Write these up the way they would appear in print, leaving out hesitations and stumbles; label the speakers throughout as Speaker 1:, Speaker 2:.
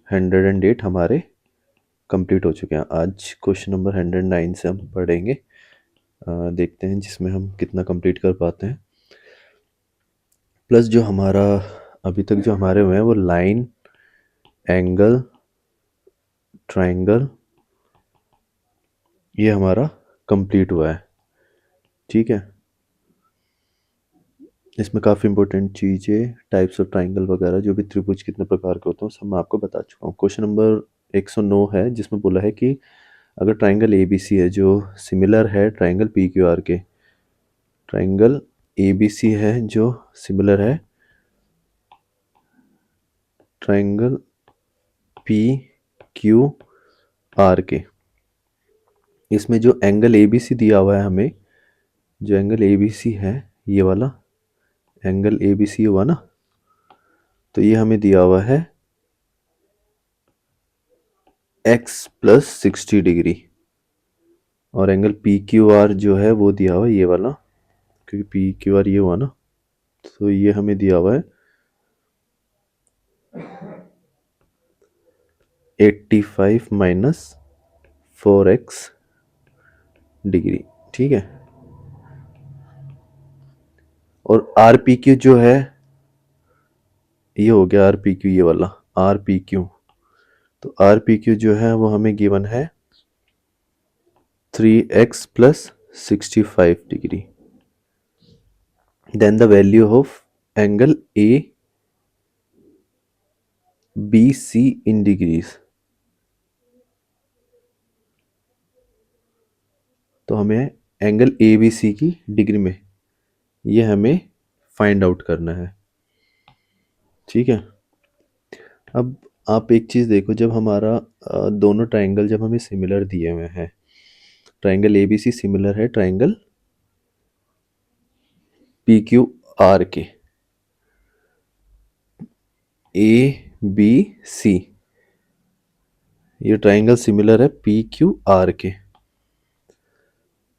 Speaker 1: 108 हमारे कंप्लीट हो चुके हैं। आज क्वेश्चन नंबर 109 से हम पढ़ेंगे। देखते हैं जिसमें हम कितना कंप्लीट कर पाते हैं। प्लस जो हमारा अभी तक जो हमारे हुए हैं वो लाइन, एंगल, ट्रायंगल, ये हमारा कंप्लीट हुआ है। ठीक है, इसमें काफ़ी इंपॉर्टेंट चीज़ें, टाइप्स ऑफ ट्रायंगल वगैरह, जो भी त्रिभुज कितने प्रकार के होते हैं सब मैं आपको बता चुका हूँ। क्वेश्चन नंबर 109 है जिसमें बोला है कि अगर ट्रायंगल ए बी सी है जो सिमिलर है ट्रायंगल पी क्यू आर के, ट्रायंगल ए बी सी है जो सिमिलर है ट्रायंगल पी क्यू आर के, इसमें जो एंगल ए बी सी दिया हुआ है हमें, जो एंगल ए बी सी है ये वाला एंगल ए बी सी हुआ ना, तो ये हमें दिया हुआ है x प्लस 60 डिग्री, और एंगल पी क्यू आर जो है वो दिया हुआ है ये वाला, क्योंकि पी क्यू आर ये हुआ ना, तो ये हमें दिया हुआ है 85 माइनस 4x डिग्री। ठीक है, और आर पी क्यू जो है ये हो गया आर पी क्यू, ये वाला आर पी क्यू, तो आर पी क्यू जो है वो हमें गिवन है 3x plus 65 degree. Then the value of angle A B C in degrees, तो हमें एंगल ए बी सी की डिग्री में ये हमें फाइंड आउट करना है। ठीक है, अब आप एक चीज़ देखो, जब हमारा दोनों ट्रायंगल जब हमें सिमिलर दिए हुए हैं, triangle A B C similar है ट्रायंगल पी क्यू आर के, ए बी सी, ये ट्रायंगल सिमिलर है पी क्यू आर के।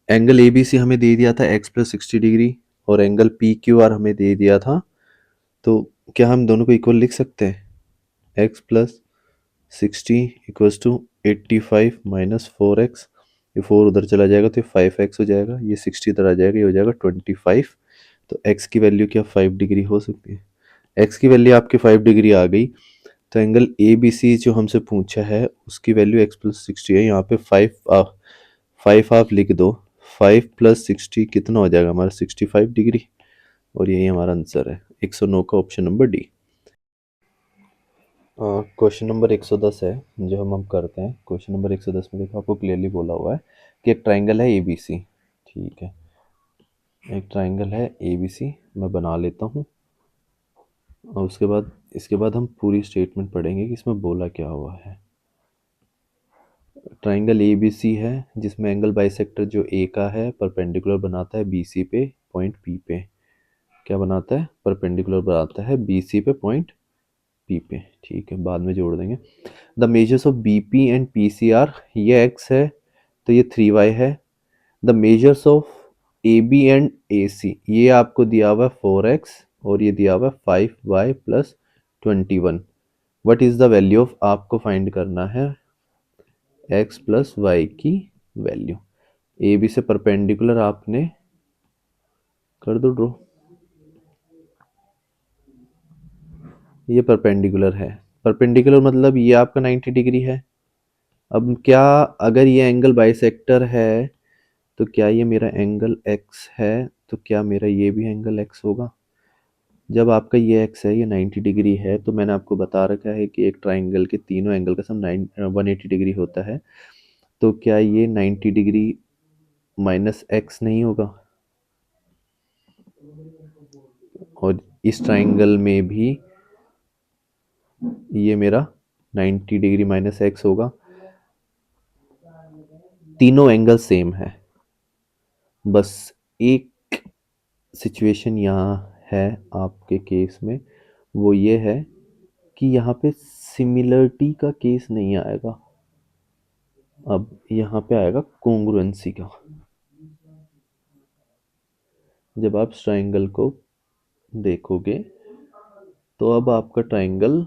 Speaker 1: एंगल ए बी सी हमें दे दिया था x प्लस 60 डिग्री, और एंगल पी क्यू आर हमें दे दिया था, तो क्या हम दोनों को इक्वल लिख सकते हैं? x plus 60 equals to 85 minus 4x, ये 4 उधर चला जाएगा तो ये 5x हो जाएगा, ये 60 इधर आ जाएगा, ये हो जाएगा 25। तो x की वैल्यू क्या 5 डिग्री हो सकती है? x की वैल्यू आपकी 5 डिग्री आ गई, तो एंगल ए बी सी जो हमसे पूछा है उसकी वैल्यू x प्लस 60 है, यहाँ पे 5 आप लिख दो, 5 प्लस 60 कितना हो जाएगा हमारा 65 डिग्री, और यही हमारा आंसर है 109 का option number D. Question number 110 है जो हम अब करते हैं। क्वेश्चन नंबर 110 में देखो आपको क्लियरली बोला हुआ है कि एक ट्रायंगल है ए बी सी। ठीक है, एक ट्रायंगल है ए बी सी, मैं बना लेता हूँ, और इसके बाद हम पूरी स्टेटमेंट पढ़ेंगे कि इसमें बोला क्या हुआ है। ट्रायंगल ए बी सी है जिसमें एंगल बाइसेक्टर जो ए का है परपेंडिकुलर बनाता है बी सी पे पॉइंट पी पे। क्या बनाता है? परपेंडिकुलर बनाता है बी सी पे पॉइंट पी पे। ठीक है, बाद में जोड़ देंगे। The measures of B P and P C R, ये एक्स है तो ये 3y है। The measures of A B and A C, ये आपको दिया हुआ है 4x और ये दिया हुआ है 5y plus 21। What is the value of, आपको फाइंड करना है x प्लस वाई की वैल्यू। ए बी से परपेंडिकुलर आपने कर दो ड्रॉ, ये परपेंडिकुलर है। परपेंडिकुलर मतलब ये आपका 90 डिग्री है। अब क्या, अगर ये एंगल बाइसेक्टर है तो क्या ये मेरा एंगल x है, तो क्या मेरा ये भी एंगल x होगा? जब आपका ये x है, ये 90 डिग्री है, तो मैंने आपको बता रखा है कि एक ट्राइंगल के तीनों एंगल का सम 180 डिग्री होता है, तो क्या ये 90 डिग्री माइनस x नहीं होगा? और इस ट्राइंगल में भी ये मेरा 90 डिग्री माइनस x होगा। तीनों एंगल सेम है, बस एक सिचुएशन यहाँ है आपके केस में, वो ये है कि यहाँ पे सिमिलरिटी का केस नहीं आएगा, अब यहाँ पे आएगा कॉन्ग्रुएंसी का। जब आप ट्राइंगल को देखोगे तो अब आपका ट्राइंगल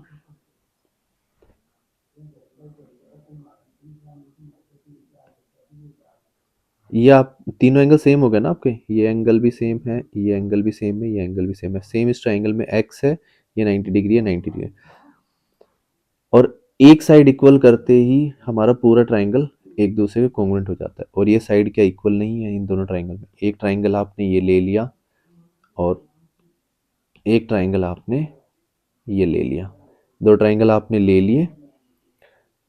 Speaker 1: ये आप तीनों एंगल सेम हो गए ना आपके, ये एंगल भी सेम है, ये एंगल भी सेम है, ये एंगल भी सेम है, सेम इस ट्राइंगल में एक्स है, ये 90 डिग्री है, 90 डिग्री है। और एक साइड इक्वल करते ही हमारा पूरा ट्राइंगल एक दूसरे के कॉन्ग्रुएंट हो जाता है। और ये साइड क्या इक्वल नहीं है इन दोनों ट्राइंगल में। एक ट्राइंगल आपने ये ले लिया और एक ट्राइंगल आपने ये ले लिया, दो ट्राइंगल आपने ले लिए।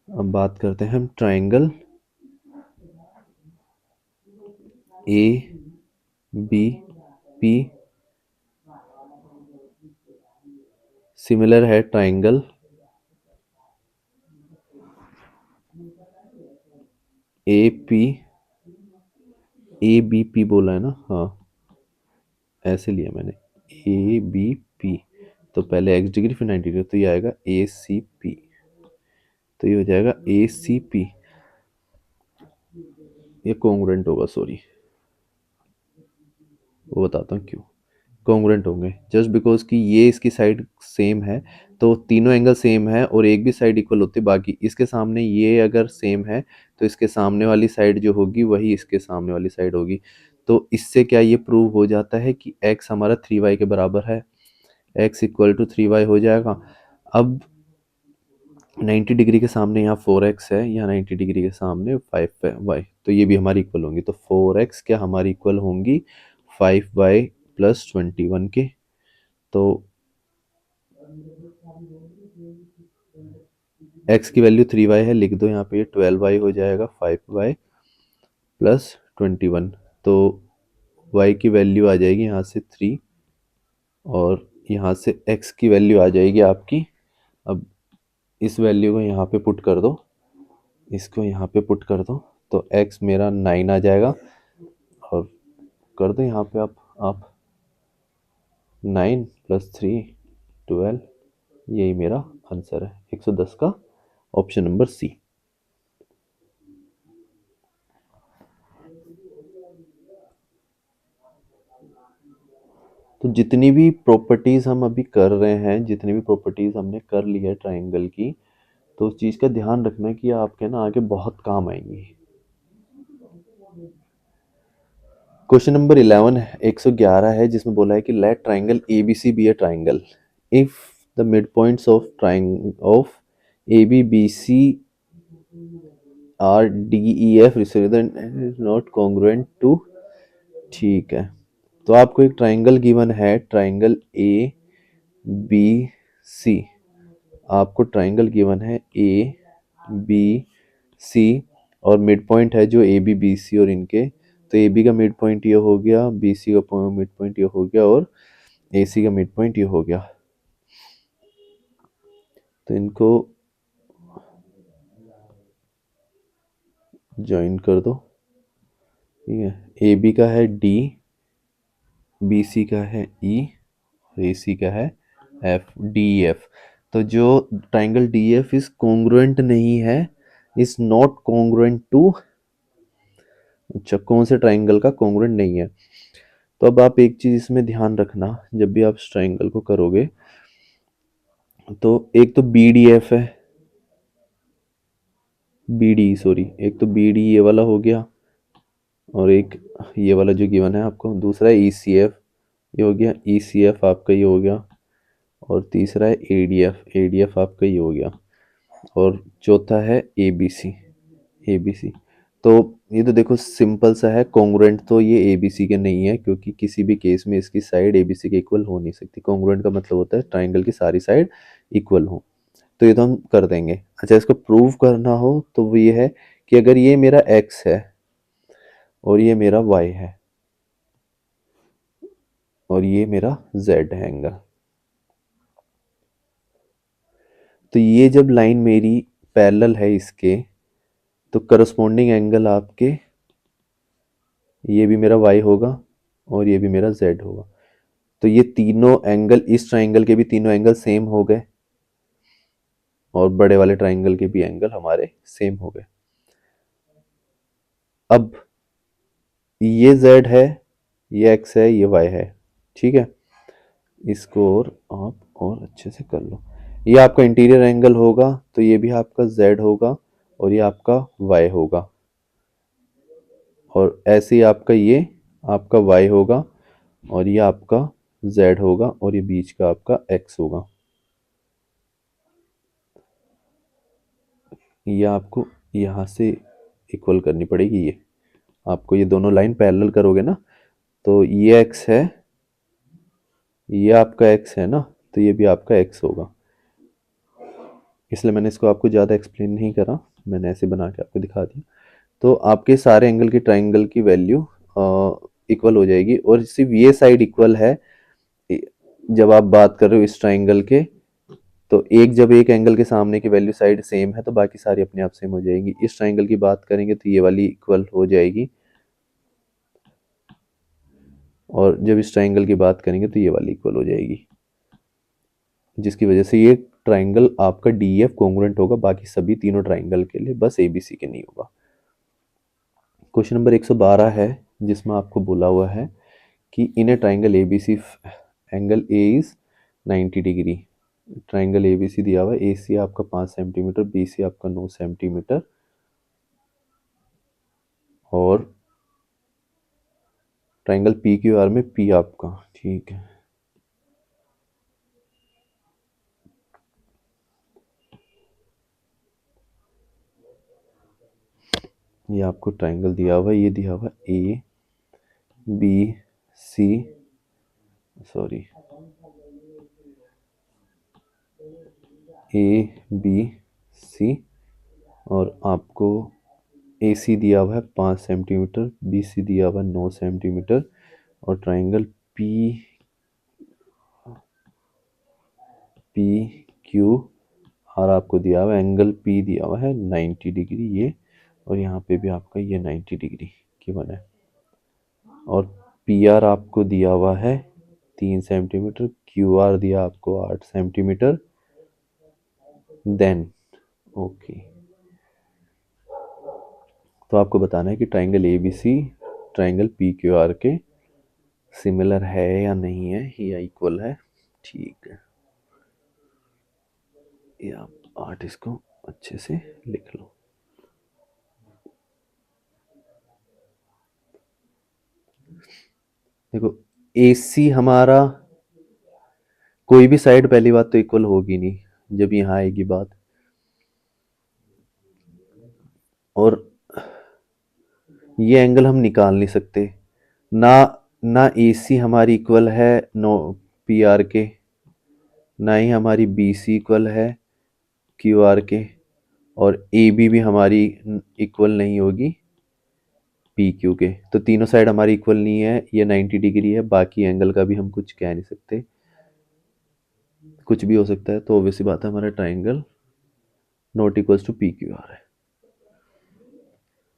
Speaker 1: अब बात करते हैं हम triangle A B P similar है triangle A P, A B P बोला है ना, हाँ ऐसे लिया मैंने, ए बी पी। तो पहले एक्स डिग्री फिर 90 डिग्री, तो ये आएगा ए सी पी। तो ये हो जाएगा ए सी पी, ये कॉन्ग्रुएंट होगा, सॉरी वो बताता हूँ क्यों कॉन्ग्रुएंट होंगे। जस्ट बिकॉज कि ये इसकी साइड सेम है, तो तीनों एंगल सेम है और एक भी साइड इक्वल होती है। बाकी इसके सामने ये अगर सेम है तो इसके सामने वाली साइड जो होगी वही इसके सामने वाली साइड होगी। तो इससे क्या ये प्रूव हो जाता है कि x हमारा 3y के बराबर है, x इक्वल टू 3y हो जाएगा। अब 90 डिग्री के सामने यहाँ 4x है, यहाँ 90 डिग्री के सामने 5y, तो ये भी हमारी इक्वल होंगी। तो 4x क्या हमारी इक्वल होंगी 5y प्लस 21 के। तो x की वैल्यू 3y है, लिख दो यहाँ पे 12y हो जाएगा 5y प्लस 21। तो y की वैल्यू आ जाएगी यहाँ से 3 और यहाँ से x की वैल्यू आ जाएगी आपकी। अब इस वैल्यू को यहाँ पे पुट कर दो, इसको यहाँ पे पुट कर दो, तो x मेरा 9 आ जाएगा। और कर दो यहाँ पे आप 9 प्लस 3 12, यही मेरा आंसर है 110 का ऑप्शन नंबर सी। तो जितनी भी प्रॉपर्टीज हम अभी कर रहे हैं, जितनी भी प्रॉपर्टीज हमने कर ली है ट्राइंगल की, तो उस चीज़ का ध्यान रखना कि आपके ना आगे बहुत काम आएंगी। क्वेश्चन नंबर 11 है, 111 है, जिसमें बोला है कि let triangle A B C B A triangle if the mid points of triangle of A B B C are D E F not congruent to. ठीक है, तो आपको एक ट्राइंगल गिवन है, ट्राइंगल ए बी सी। आपको triangle given है ए B C और mid point है जो ए बी बी सी और इनके। तो ए बी का मिड पॉइंट ये हो गया, बी सी का मिड पॉइंट ये हो गया और ए सी का मिड पॉइंट ये हो गया। तो इनको ज्वाइन कर दो। ठीक है, ए बी का है डी, बी सी का है ई और ए सी का है एफ, डी एफ। तो जो triangle D F is congruent नहीं है, इज नॉट कॉन्ग्रुएंट टू। अच्छा, कौन से ट्राइंगल का कॉन्ग्रुएंट नहीं है? तो अब आप एक चीज इसमें ध्यान रखना, जब भी आप इस ट्राइंगल को करोगे, तो एक तो बी डी एफ है, बी डी सॉरी, एक तो बी डी ये वाला हो गया और एक ये वाला जो गिवन है आपको, दूसरा है ई सी एफ, ये हो गया ई सी एफ आपका, ये हो गया। और तीसरा है A D F, A D F आपका ये हो गया। और चौथा है ए बी सी, ए बी सी। तो ये तो देखो सिंपल सा है, कॉन्ग्रुएंट तो ये ए बी सी के नहीं है, क्योंकि किसी भी केस में इसकी साइड ए बी सी के इक्वल हो नहीं सकती। कॉन्ग्रुएंट का मतलब होता है ट्राइंगल की सारी साइड इक्वल हो। तो ये तो हम कर देंगे। अच्छा, इसको प्रूव करना हो तो वो ये है कि अगर ये मेरा एक्स है और ये मेरा वाई है और ये मेरा जेड है एंगल, तो ये जब लाइन मेरी पैरेलल है इसके, तो करस्पॉन्डिंग एंगल आपके, ये भी मेरा y होगा और ये भी मेरा z होगा। तो ये तीनों एंगल, इस ट्राइंगल के भी तीनों एंगल सेम हो गए और बड़े वाले ट्राइंगल के भी एंगल हमारे सेम हो गए। अब ये z है, ये x है, ये y है। ठीक है, इसको और आप और अच्छे से कर लो। ये आपका इंटीरियर एंगल होगा, तो ये भी आपका z होगा और ये आपका y होगा। और ऐसे ही आपका ये आपका y होगा और ये आपका z होगा और ये बीच का आपका x होगा। ये आपको यहाँ से इक्वल करनी पड़ेगी। ये आपको ये दोनों लाइन पैरेलल करोगे ना, तो ये x है, ये आपका x है ना, तो ये भी आपका x होगा। इसलिए मैंने इसको आपको ज़्यादा एक्सप्लेन नहीं करा, मैंने ऐसे बना के आपको दिखा दिया। तो आपके सारे एंगल की ट्राइंगल की वैल्यू इक्वल हो जाएगी और सिर्फ ये साइड इक्वल है जब आप बात कर रहे हो इस ट्राइंगल के। तो जब एक एंगल के सामने की वैल्यू साइड सेम है तो बाकी सारी अपने आप सेम हो जाएगी। इस ट्राइंगल की बात करेंगे तो ये वाली इक्वल हो जाएगी और जब इस ट्राइंगल की बात करेंगे तो ये वाली इक्वल हो जाएगी, जिसकी वजह से ये ट्राइंगल आपका डी एफ कॉन्ग्रुएंट होगा बाकी सभी तीनों ट्राइंगल के लिए, बस ए बी सी के नहीं होगा। क्वेश्चन नंबर 112 है जिसमें आपको बोला हुआ है कि in a triangle A B C angle A is 90 degree. Triangle A B C दिया हुआ है, ए सी आपका 5 सेंटीमीटर, बी सी आपका 9 सेंटीमीटर और ट्राइंगल पी क्यू आर में पी आपका, ठीक है। ये आपको ट्राइंगल दिया हुआ है, ये दिया हुआ A B C, sorry A B C, और आपको ए सी दिया हुआ है 5 सेंटीमीटर, बी सी दिया हुआ है 9 सेंटीमीटर और triangle P P Q are आपको दिया हुआ है, एंगल पी दिया हुआ है 90 डिग्री ये, और यहाँ पे भी आपका ये 90 डिग्री की बना है। और पी आर आपको दिया हुआ है 3 सेंटीमीटर, क्यू आर दिया आपको 8 सेंटीमीटर। देन ओके, तो आपको बताना है कि triangle A B C triangle P Q R के सिमिलर है या नहीं है या इक्वल है, ठीक है। ये आप 8 इसको अच्छे से लिख लो। देखो ए सी हमारा कोई भी साइड पहली बात तो इक्वल होगी नहीं जब यहाँ आएगी बात, और ये एंगल हम निकाल नहीं सकते ना, ना ए सी हमारी इक्वल है नो पी आर के, ना ही हमारी बी सी इक्वल है क्यू आर के, और ए बी भी हमारी इक्वल नहीं होगी पी क्यू के। तो तीनों साइड हमारी इक्वल नहीं है, ये 90 डिग्री है, बाकी एंगल का भी हम कुछ कह नहीं सकते, कुछ भी हो सकता है। तो ऑब्वियसली बात है हमारा triangle not equals to P Q R है।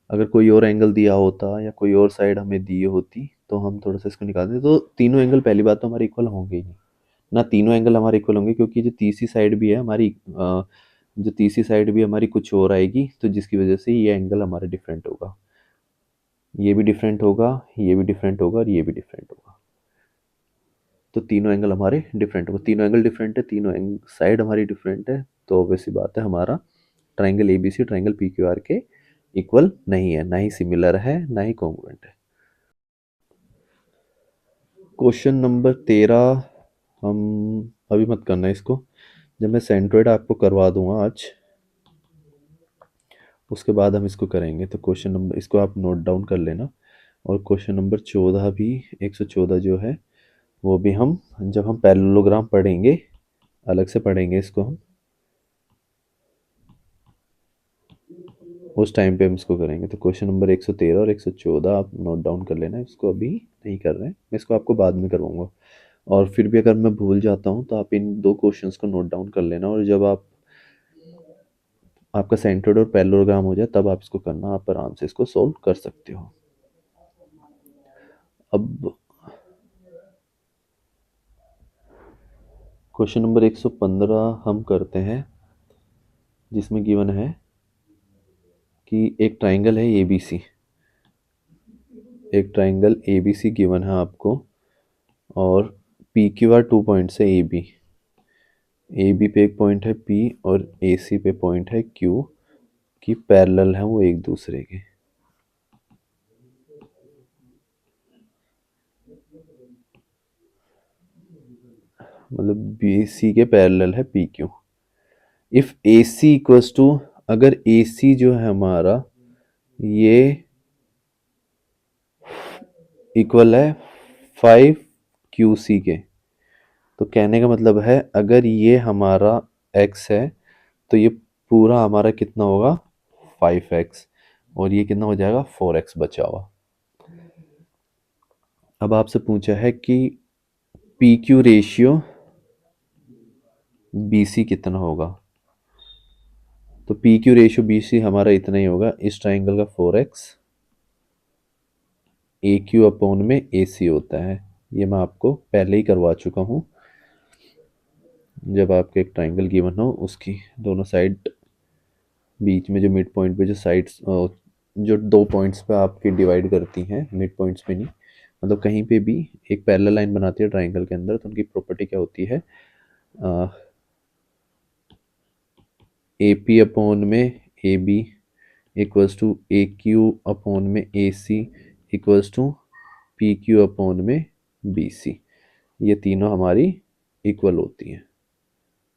Speaker 1: अगर कोई और एंगल दिया होता या कोई और साइड हमें दी होती तो हम थोड़ा सा इसको निकाल दें, तो तीनों एंगल पहली बात तो हमारे इक्वल होंगे ही नहीं, ना तीनों एंगल हमारे इक्वल होंगे, क्योंकि जो तीसरी साइड भी है हमारी जो तीसरी साइड भी हमारी कुछ और आएगी, तो जिसकी वजह से ये एंगल हमारा डिफरेंट होगा, ये भी डिफरेंट होगा, ये भी डिफरेंट होगा और ये भी डिफरेंट होगा। तो तीनों एंगल हमारे डिफरेंट होंगे, तीनों एंगल डिफरेंट है, तीनों साइड हमारी डिफरेंट है, तो ऑब्वियसली बात है हमारा triangle A B C triangle P Q R के इक्वल नहीं है, ना ही सिमिलर है, ना ही कॉन्ग्रुएंट है। क्वेश्चन नंबर 13 हम अभी मत करना इसको, जब मैं सेंट्रोइड आपको करवा दूंगा आज उसके बाद हम इसको करेंगे। तो क्वेश्चन नंबर इसको आप नोट डाउन कर लेना, और क्वेश्चन नंबर 14 भी 114 जो है वो भी हम जब हम पैरेललोग्राम पढ़ेंगे अलग से पढ़ेंगे इसको हम, उस टाइम पे हम इसको करेंगे। तो क्वेश्चन नंबर 113 और 114 आप नोट डाउन कर लेना, इसको अभी नहीं कर रहे हैं, मैं इसको आपको बाद में करवाऊंगा। और फिर भी अगर मैं भूल जाता हूँ तो आप इन दो क्वेश्चंस को नोट डाउन कर लेना, और जब आपका सेंटर्ड और पैरेललोग्राम हो जाए तब आप इसको करना, आप आराम से इसको सोल्व कर सकते हो। अब क्वेश्चन नंबर 115 हम करते हैं, जिसमें गिवन है कि एक ट्राइंगल है ए बी सी, एक triangle A B C given है आपको, और पी क्यू आर 2 पॉइंट्स है ए बी पे एक पॉइंट है पी और ए सी पे पॉइंट है क्यू, की पैरेलल है वो एक दूसरे के। मतलब बी सी के पैरेलल है P Q. If A C equals to, अगर ए सी जो है हमारा ये इक्वल है 5 QC के, तो कहने का मतलब है अगर ये हमारा x है तो ये पूरा हमारा कितना होगा 5x, और ये कितना हो जाएगा 4x बचा हुआ। अब आपसे पूछा है कि P Q ratio B C कितना होगा, तो P Q ratio B C हमारा इतना ही होगा, इस ट्राइंगल का 4x ए क्यू अपॉन में ए सी होता है। ये मैं आपको पहले ही करवा चुका हूँ, जब आपको एक ट्राइंगल गिवन हो उसकी दोनों साइड बीच में जो मिड पॉइंट पे जो साइड्स जो दो पॉइंट्स पे आपकी डिवाइड करती हैं, मिड पॉइंट्स पे नहीं, मतलब कहीं पे भी एक पैरेलल लाइन बनाती है ट्राइंगल के अंदर, तो उनकी प्रॉपर्टी क्या होती है, ए पी अपॉन में A B equals to A Q upon में A C equals to P Q upon में बी सी। ये तीनों हमारी इक्वल होती हैं,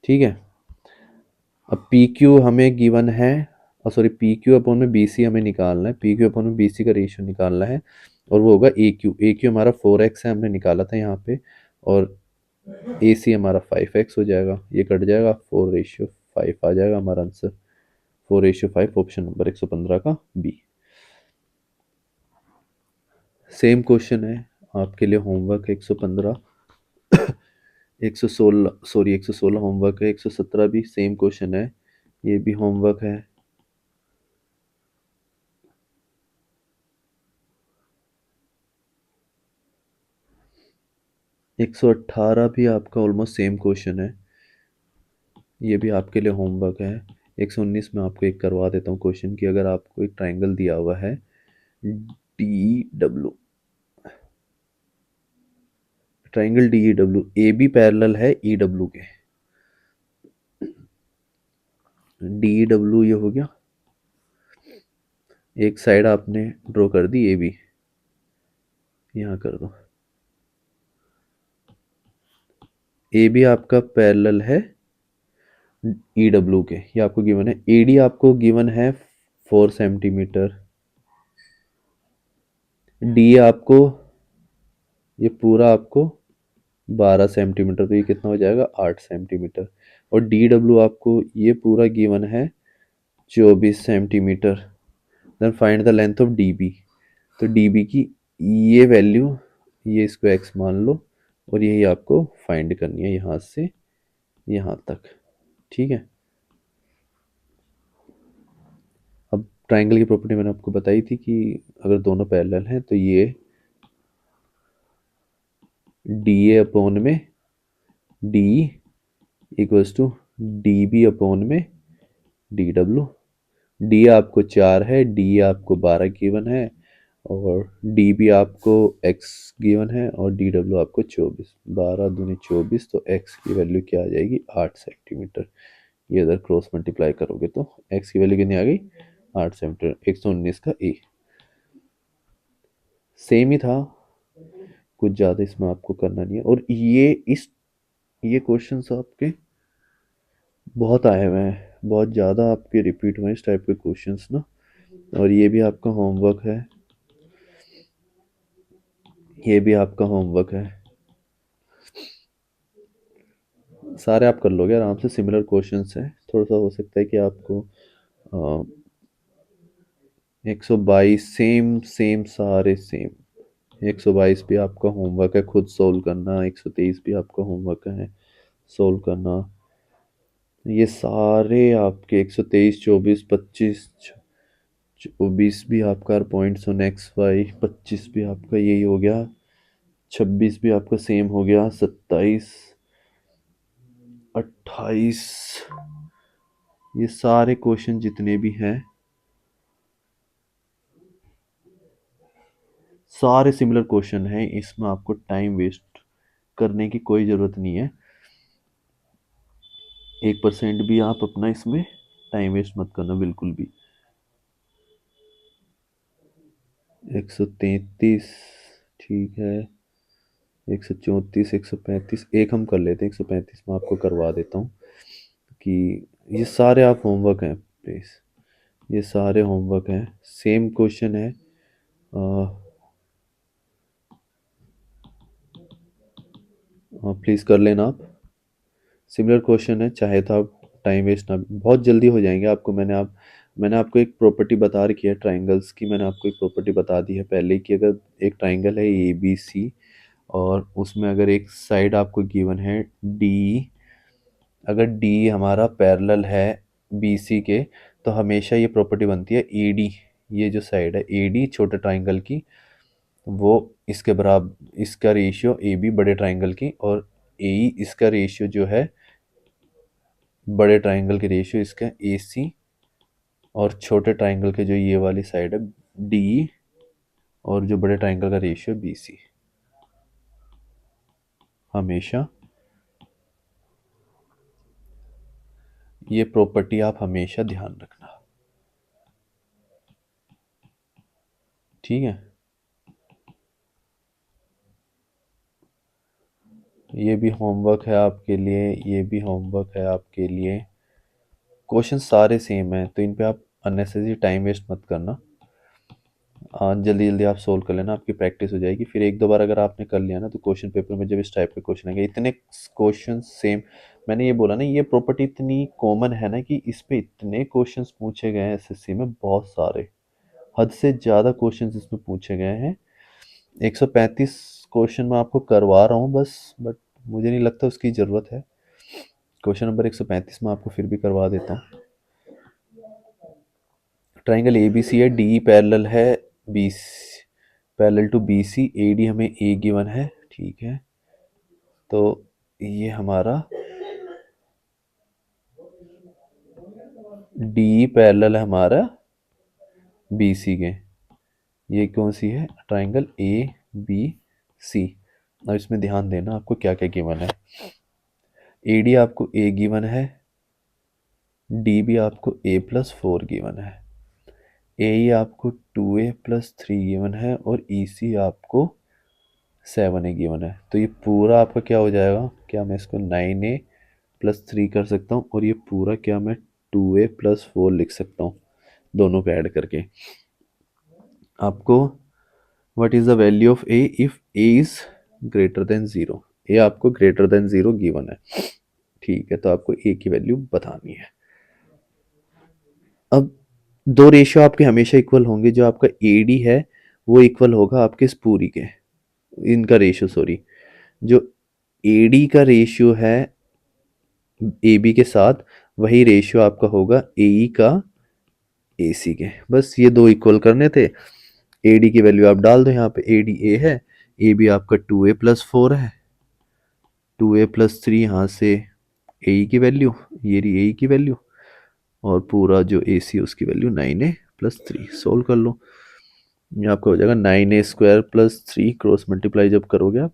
Speaker 1: ठीक है। अब पी क्यू हमें गिवन है, और सॉरी पी क्यू अपॉन में बी सी हमें निकालना है, पी क्यू अपॉन में बी सी का रेशियो निकालना है, और वो होगा ए क्यू हमारा 4x है, हमने निकाला था यहाँ पे, और ए सी हमारा 5x हो जाएगा, ये कट जाएगा, 4:5 आ जाएगा हमारा आंसर, 4:5, ऑप्शन नंबर 115 का बी। सेम क्वेश्चन है आपके लिए, होमवर्क 115 116, सॉरी 116 होमवर्क है, 117 भी सेम क्वेश्चन है, ये भी होमवर्क है। 118 भी आपका ऑलमोस्ट सेम क्वेश्चन है, ये भी आपके लिए होमवर्क है। 119 में आपको एक करवा देता हूँ क्वेश्चन की, अगर आपको एक ट्राइंगल दिया हुआ है D W, triangle D W, A B parallel है ई डब्ल्यू के, डी डब्ल्यू ये हो गया, एक साइड आपने ड्रॉ कर दी ए बी, यहाँ कर दो, ए बी आपका पैरेलल है ई डब्ल्यू के, ये आपको गिवन है। ए डी आपको गिवन है 4 सेंटीमीटर, डी आपको ये पूरा आपको 12 सेंटीमीटर, तो ये कितना हो जाएगा 8 सेंटीमीटर, और डी डब्ल्यू आपको ये पूरा गिवन है 24 centimetre. Then find the length of D B, तो डी बी की ये वैल्यू, ये इसको एक्स मान लो, और यही आपको फाइंड करनी है यहाँ से यहाँ तक, ठीक है। अब ट्राइंगल की प्रॉपर्टी मैंने आपको बताई थी कि अगर दोनों पैरेलल हैं तो ये डी ए अपॉन में D equals to D B upon में डी डब्ल्यू। डी आपको 4 है, डी आपको 12 गिवन है, और डी बी आपको x गिवन है, और डी डब्ल्यू आपको 24, 12 दूनी 24, तो x की वैल्यू क्या आ जाएगी 8 सेंटीमीटर। ये इधर क्रॉस मल्टीप्लाई करोगे तो x की वैल्यू कितनी आ गई 8 सेंटीमीटर, 119 का ए। सेम ही था, कुछ ज़्यादा इसमें आपको करना नहीं है, और ये क्वेश्चंस आपके बहुत आए हुए हैं, बहुत ज़्यादा आपके रिपीट हुए हैं इस टाइप के क्वेश्चंस ना, और ये भी आपका होमवर्क है, ये भी आपका होमवर्क है, सारे आप कर लोगे आराम से, सिमिलर क्वेश्चंस है, थोड़ा सा हो सकता है कि आपको 122 सेम सेम सारे सेम, 122 भी आपका होमवर्क है खुद सोल्व करना, 123 भी आपका होमवर्क है सोल्व करना, ये सारे आपके 123, 24, 25, 24 भी आपका पॉइंट्स ऑन एक्स वाई, 25 भी आपका यही हो गया, 26 भी आपका सेम हो गया, 27, 28, ये सारे क्वेश्चन जितने भी हैं सारे सिमिलर क्वेश्चन हैं, इसमें आपको टाइम वेस्ट करने की कोई ज़रूरत नहीं है, 1% भी आप अपना इसमें टाइम वेस्ट मत करना बिल्कुल भी। 133, ठीक है, 134, 135, एक हम कर लेते हैं, 135 में आपको करवा देता हूँ कि ये सारे आप होमवर्क हैं प्लीज़, ये सारे होमवर्क हैं, सेम क्वेश्चन है। प्लीज़ कर लेना आप, सिमिलर क्वेश्चन है, चाहे तो आप टाइम वेस्ट ना, बहुत जल्दी हो जाएंगे आपको। मैंने आपको एक प्रॉपर्टी बता रखी है ट्राइंगल्स की, मैंने आपको एक प्रॉपर्टी बता दी है पहले कि अगर एक ट्राइंगल है ए बी सी और उसमें अगर एक साइड आपको गिवन है डी, अगर डी हमारा पैरेलल है बी सी के, तो हमेशा ये प्रॉपर्टी बनती है ए डी, ये जो साइड है ए डी छोटे ट्राइंगल की, वो इसके बराबर, इसका रेशियो ए बी बड़े ट्राइंगल की, और ए ई इसका रेशियो जो है बड़े ट्राइंगल के रेशियो इसका ए सी, और छोटे ट्राइंगल के जो ये वाली साइड है डी, और जो बड़े ट्राइंगल का रेशियो बी सी, हमेशा ये प्रॉपर्टी आप हमेशा ध्यान रखना, ठीक है। ये भी होमवर्क है आपके लिए, ये भी होमवर्क है आपके लिए, क्वेश्चन सारे सेम हैं, तो इन पे आप अननेसेसरी टाइम वेस्ट मत करना। जल्दी जल्दी आप सोल्व कर लेना, आपकी प्रैक्टिस हो जाएगी, फिर एक दो बार अगर आपने कर लिया ना तो क्वेश्चन पेपर में जब इस टाइप के क्वेश्चन आएंगे, इतने क्वेश्चन सेम, मैंने ये बोला ना, ये प्रॉपर्टी इतनी कॉमन है ना कि इस पे इतने क्वेश्चंस पूछे गए हैं एसएससी में, बहुत सारे, हद से ज़्यादा क्वेश्चंस इसमें पूछे गए हैं। 135 क्वेश्चन मैं आपको करवा रहा हूँ बस, बट मुझे नहीं लगता उसकी ज़रूरत है। क्वेश्चन नंबर 135 में आपको फिर भी करवा देता हूँ। ट्राइंगल ए बी सी है, डी पैरेलल है B, parallel to B C, A D हमें ए गिवन है, ठीक है। तो ये हमारा डी पैरेलल है हमारा बी सी के, ये कौन सी है, ट्राइंगल ए बी सी। अब इसमें ध्यान देना आपको क्या क्या गिवन है, ए डी आपको ए गिवन है, डी भी आपको ए प्लस 4 गिवन है, ए ई आपको 2a प्लस 3 गिवन है, और ई सी आपको 7a गिवन है। तो ये पूरा आपका क्या हो जाएगा, क्या मैं इसको 9a प्लस 3 कर सकता हूँ, और ये पूरा क्या मैं 2a प्लस 4 लिख सकता हूँ, दोनों को ऐड करके। आपको what is the value of A if A is greater than 0, ए आपको ग्रेटर देन 0 गिवन है, ठीक है, तो आपको ए की वैल्यू बतानी है। अब दो रेशियो आपके हमेशा इक्वल होंगे, जो आपका ए डी है वो इक्वल होगा आपके इस पूरी के, इनका रेशियो सॉरी, जो ए डी का रेशियो है ए बी के साथ, वही रेशियो आपका होगा ए ई का ए सी के, बस ये दो इक्वल करने थे। ए डी की वैल्यू आप डाल दो यहाँ पे, ए डी ए है, ए बी आपका 2a प्लस 4 है, 2a प्लस 3 यहाँ से ए ई की वैल्यू, ये रही ए ई की वैल्यू, और पूरा जो ए सी उसकी वैल्यू 9a प्लस 3, सोल्व कर लो, ये आपका हो जाएगा 9a square plus 3, cross multiply जब करोगे आप,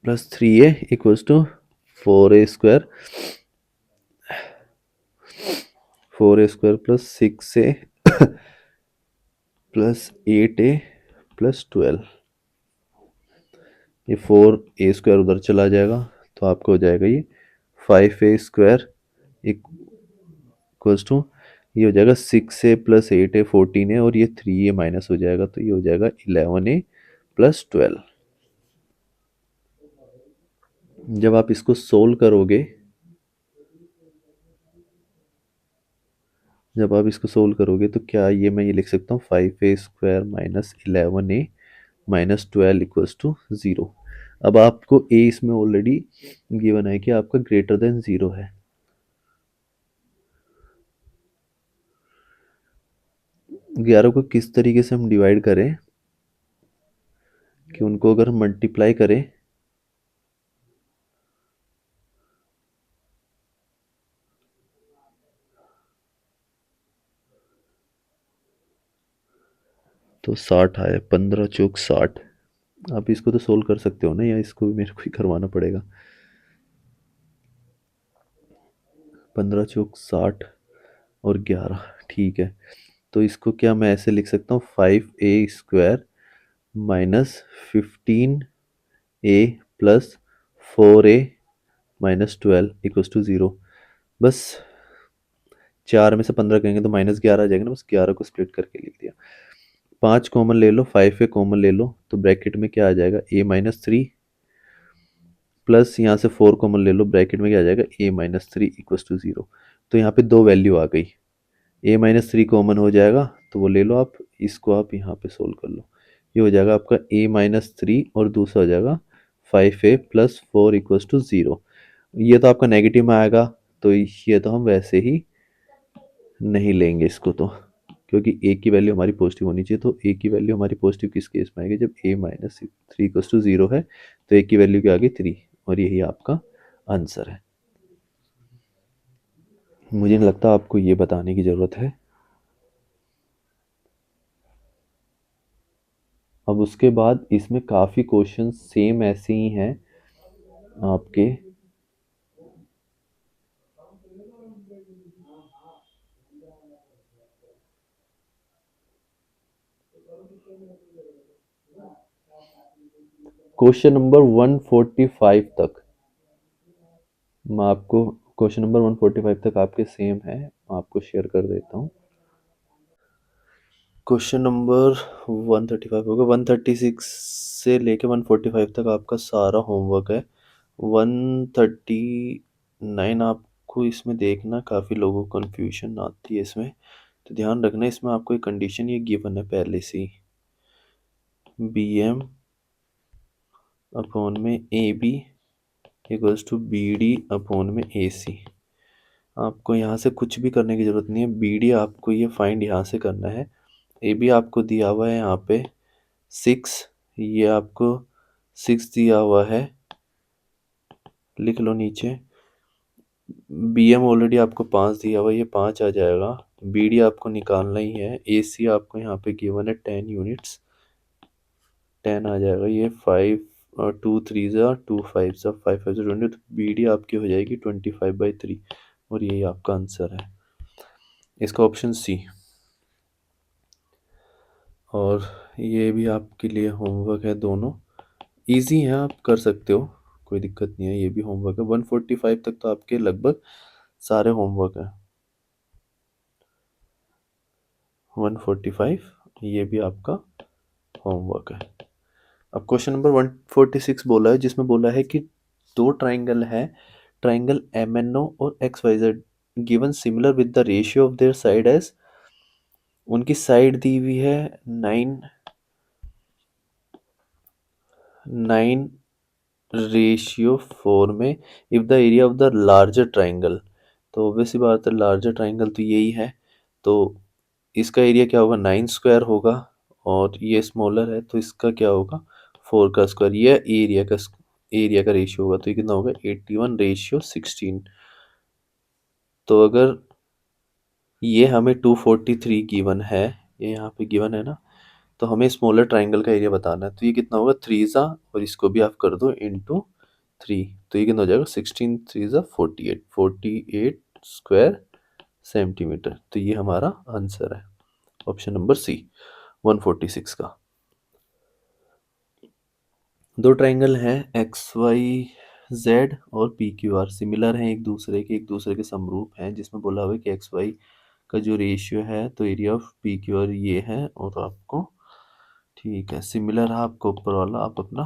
Speaker 1: plus 3a equals to 4a square, 4a square plus 6a plus 8a plus 12, ये 4a स्क्वायर उधर चला जाएगा, तो आपको हो जाएगा ये 5a स्क्वायर इक्वल्स टू, ये हो जाएगा 6a प्लस 8a 14a, और ये 3a माइनस हो जाएगा, तो ये हो जाएगा 11a प्लस 12। जब आप इसको सोल्व करोगे, जब आप इसको सोल्व करोगे तो क्या ये मैं ये लिख सकता हूँ 5a square minus 11a minus 12 equals to 0। अब आपको ए इसमें ऑलरेडी गिवन है कि आपका ग्रेटर देन 0 है, 11 को किस तरीके से हम डिवाइड करें कि उनको अगर मल्टीप्लाई करें तो 60 आए, 15 चौक 60। आप इसको तो सोल्व कर सकते हो ना, या इसको भी मेरे को ही करवाना पड़ेगा, 15 चौक 60 और 11, ठीक है। तो इसको क्या मैं ऐसे लिख सकता हूँ 5a square minus 15 A plus 4a minus 12 equals to 0। बस 4 में से 15 करेंगे तो -11 आ जाएगा ना, बस 11 को स्प्लिट करके लिख दिया। 5 कॉमन ले लो, 5 ए कॉमन ले लो, तो ब्रैकेट में क्या आ जाएगा, a-3 प्लस यहाँ से 4 कॉमन ले लो, ब्रैकेट में क्या आ जाएगा, a-3 इक्वल्स टू 0। तो यहाँ पे दो वैल्यू आ गई, a-3 कॉमन हो जाएगा तो वो ले लो आप, इसको आप यहाँ पे सोल्व कर लो। ये हो जाएगा आपका a-3 और दूसरा हो जाएगा 5a प्लस 4 इक्वल्स टू 0। ये तो आपका नेगेटिव में आएगा, तो ये तो हम वैसे ही नहीं लेंगे इसको, तो क्योंकि ए की वैल्यू हमारी पॉजिटिव होनी चाहिए। तो ए की वैल्यू हमारी पॉजिटिव किस केस में आएगी, जब a-3 इक्वल्स टू 0 है, तो ए की वैल्यू क्या आ गई 3, और यही आपका आंसर है। मुझे नहीं लगता आपको ये बताने की ज़रूरत है। अब उसके बाद इसमें काफ़ी क्वेश्चन सेम ऐसे ही हैं आपके। क्वेश्चन नंबर 145 तक मैं आपको, क्वेश्चन नंबर 145 तक आपके सेम है, मैं आपको शेयर कर देता हूँ। क्वेश्चन नंबर 135 होगा, 136 से लेके 145 तक आपका सारा होमवर्क है। 139 आपको इसमें देखना, काफ़ी लोगों को कन्फ्यूजन आती है इसमें, तो ध्यान रखना। इसमें आपको एक कंडीशन ये गिवन है पहले से ही, बी एम अपॉन में A B equals to B D upon में ए सी। आपको यहाँ से कुछ भी करने की ज़रूरत नहीं है, बी डी आपको ये फाइंड यहाँ से करना है। ए बी आपको दिया हुआ है यहाँ पे 6, ये आपको 6 दिया हुआ है, लिख लो नीचे। बी एम ऑलरेडी आपको 5 दिया हुआ है, ये 5 आ जाएगा। बी डी आपको निकालना ही है। ए सी आपको यहाँ पे गिवन है 10 यूनिट्स, 10 आ जाएगा। ये 5 और 2 3 ज़ा 2 5 ज़ा 5 5 ज़ा 20, तो बी डी आपकी हो जाएगी 25/3, और यही आपका आंसर है, इसका ऑप्शन सी। और ये भी आपके लिए होमवर्क है, दोनों इजी हैं, आप कर सकते हो, कोई दिक्कत नहीं है। ये भी होमवर्क है, 145 तक तो आपके लगभग सारे होमवर्क हैं। 145 ये भी आपका होमवर्क है। अब क्वेश्चन नंबर 146 बोला है, जिसमें बोला है कि दो ट्राइंगल है, ट्राइंगल एम एन ओ और X Y Z, given similar with the ratio of their side edge, उनकी साइड दी हुई है 9:4 में, if the area of the larger triangle, तो ऑब्वियसली बात है लार्जर ट्राइंगल तो यही है, तो इसका एरिया क्या होगा, 9 स्क्वायर होगा, और ये स्मॉलर है तो इसका क्या होगा, 4 का स्क्वायर। ये एरिया का रेशियो होगा, तो ये कितना होगा, 81:16। तो अगर ये हमें 243 गिवन है, ये यहाँ पे गिवन है ना, तो हमें स्मॉलर ट्राइंगल का एरिया बताना है, तो ये कितना होगा, 3 ज़ा, और इसको भी आप कर दो इंटू 3, तो ये कितना हो जाएगा, 16 3 ज़ा 48, 48 स्क्वायर सेंटीमीटर। तो ये हमारा आंसर है, ऑप्शन नंबर सी 146 का। दो ट्राइंगल हैं एक्स वाई जेड और पी क्यू आर, सिमिलर हैं एक दूसरे के समरूप हैं, जिसमें बोला हुआ है कि एक्स वाई का जो रेशियो है, तो area of P Q are ये है, और आपको ठीक है सिमिलर है, आपको ऊपर वाला आप अपना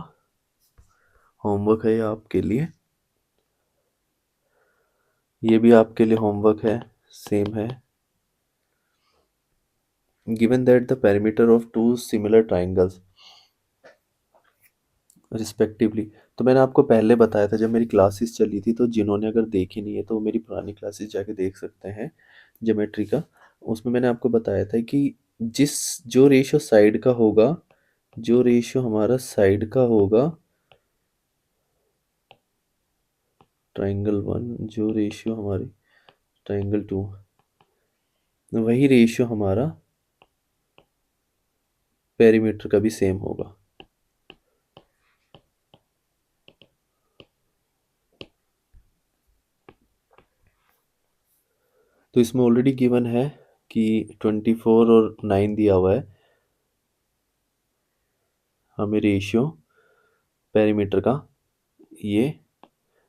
Speaker 1: होमवर्क है ये आपके लिए, ये भी आपके लिए होमवर्क है, सेम है। Given that the perimeter of two similar triangles respectively, तो मैंने आपको पहले बताया था जब मेरी क्लासेस चली थी, तो जिन्होंने अगर देखी नहीं है तो वो मेरी पुरानी क्लासेस जाके देख सकते हैं ज्योमेट्री का। उसमें मैंने आपको बताया था कि जिस जो रेशियो साइड का होगा, जो रेशियो हमारा साइड का होगा ट्राइंगल 1, जो रेशियो हमारी ट्राइंगल 2, वही रेशियो हमारा पेरीमीटर का भी सेम होगा। तो इसमें ऑलरेडी गिवन है कि 24 और 9 दिया हुआ है हमें रेशियो पेरीमीटर का, ये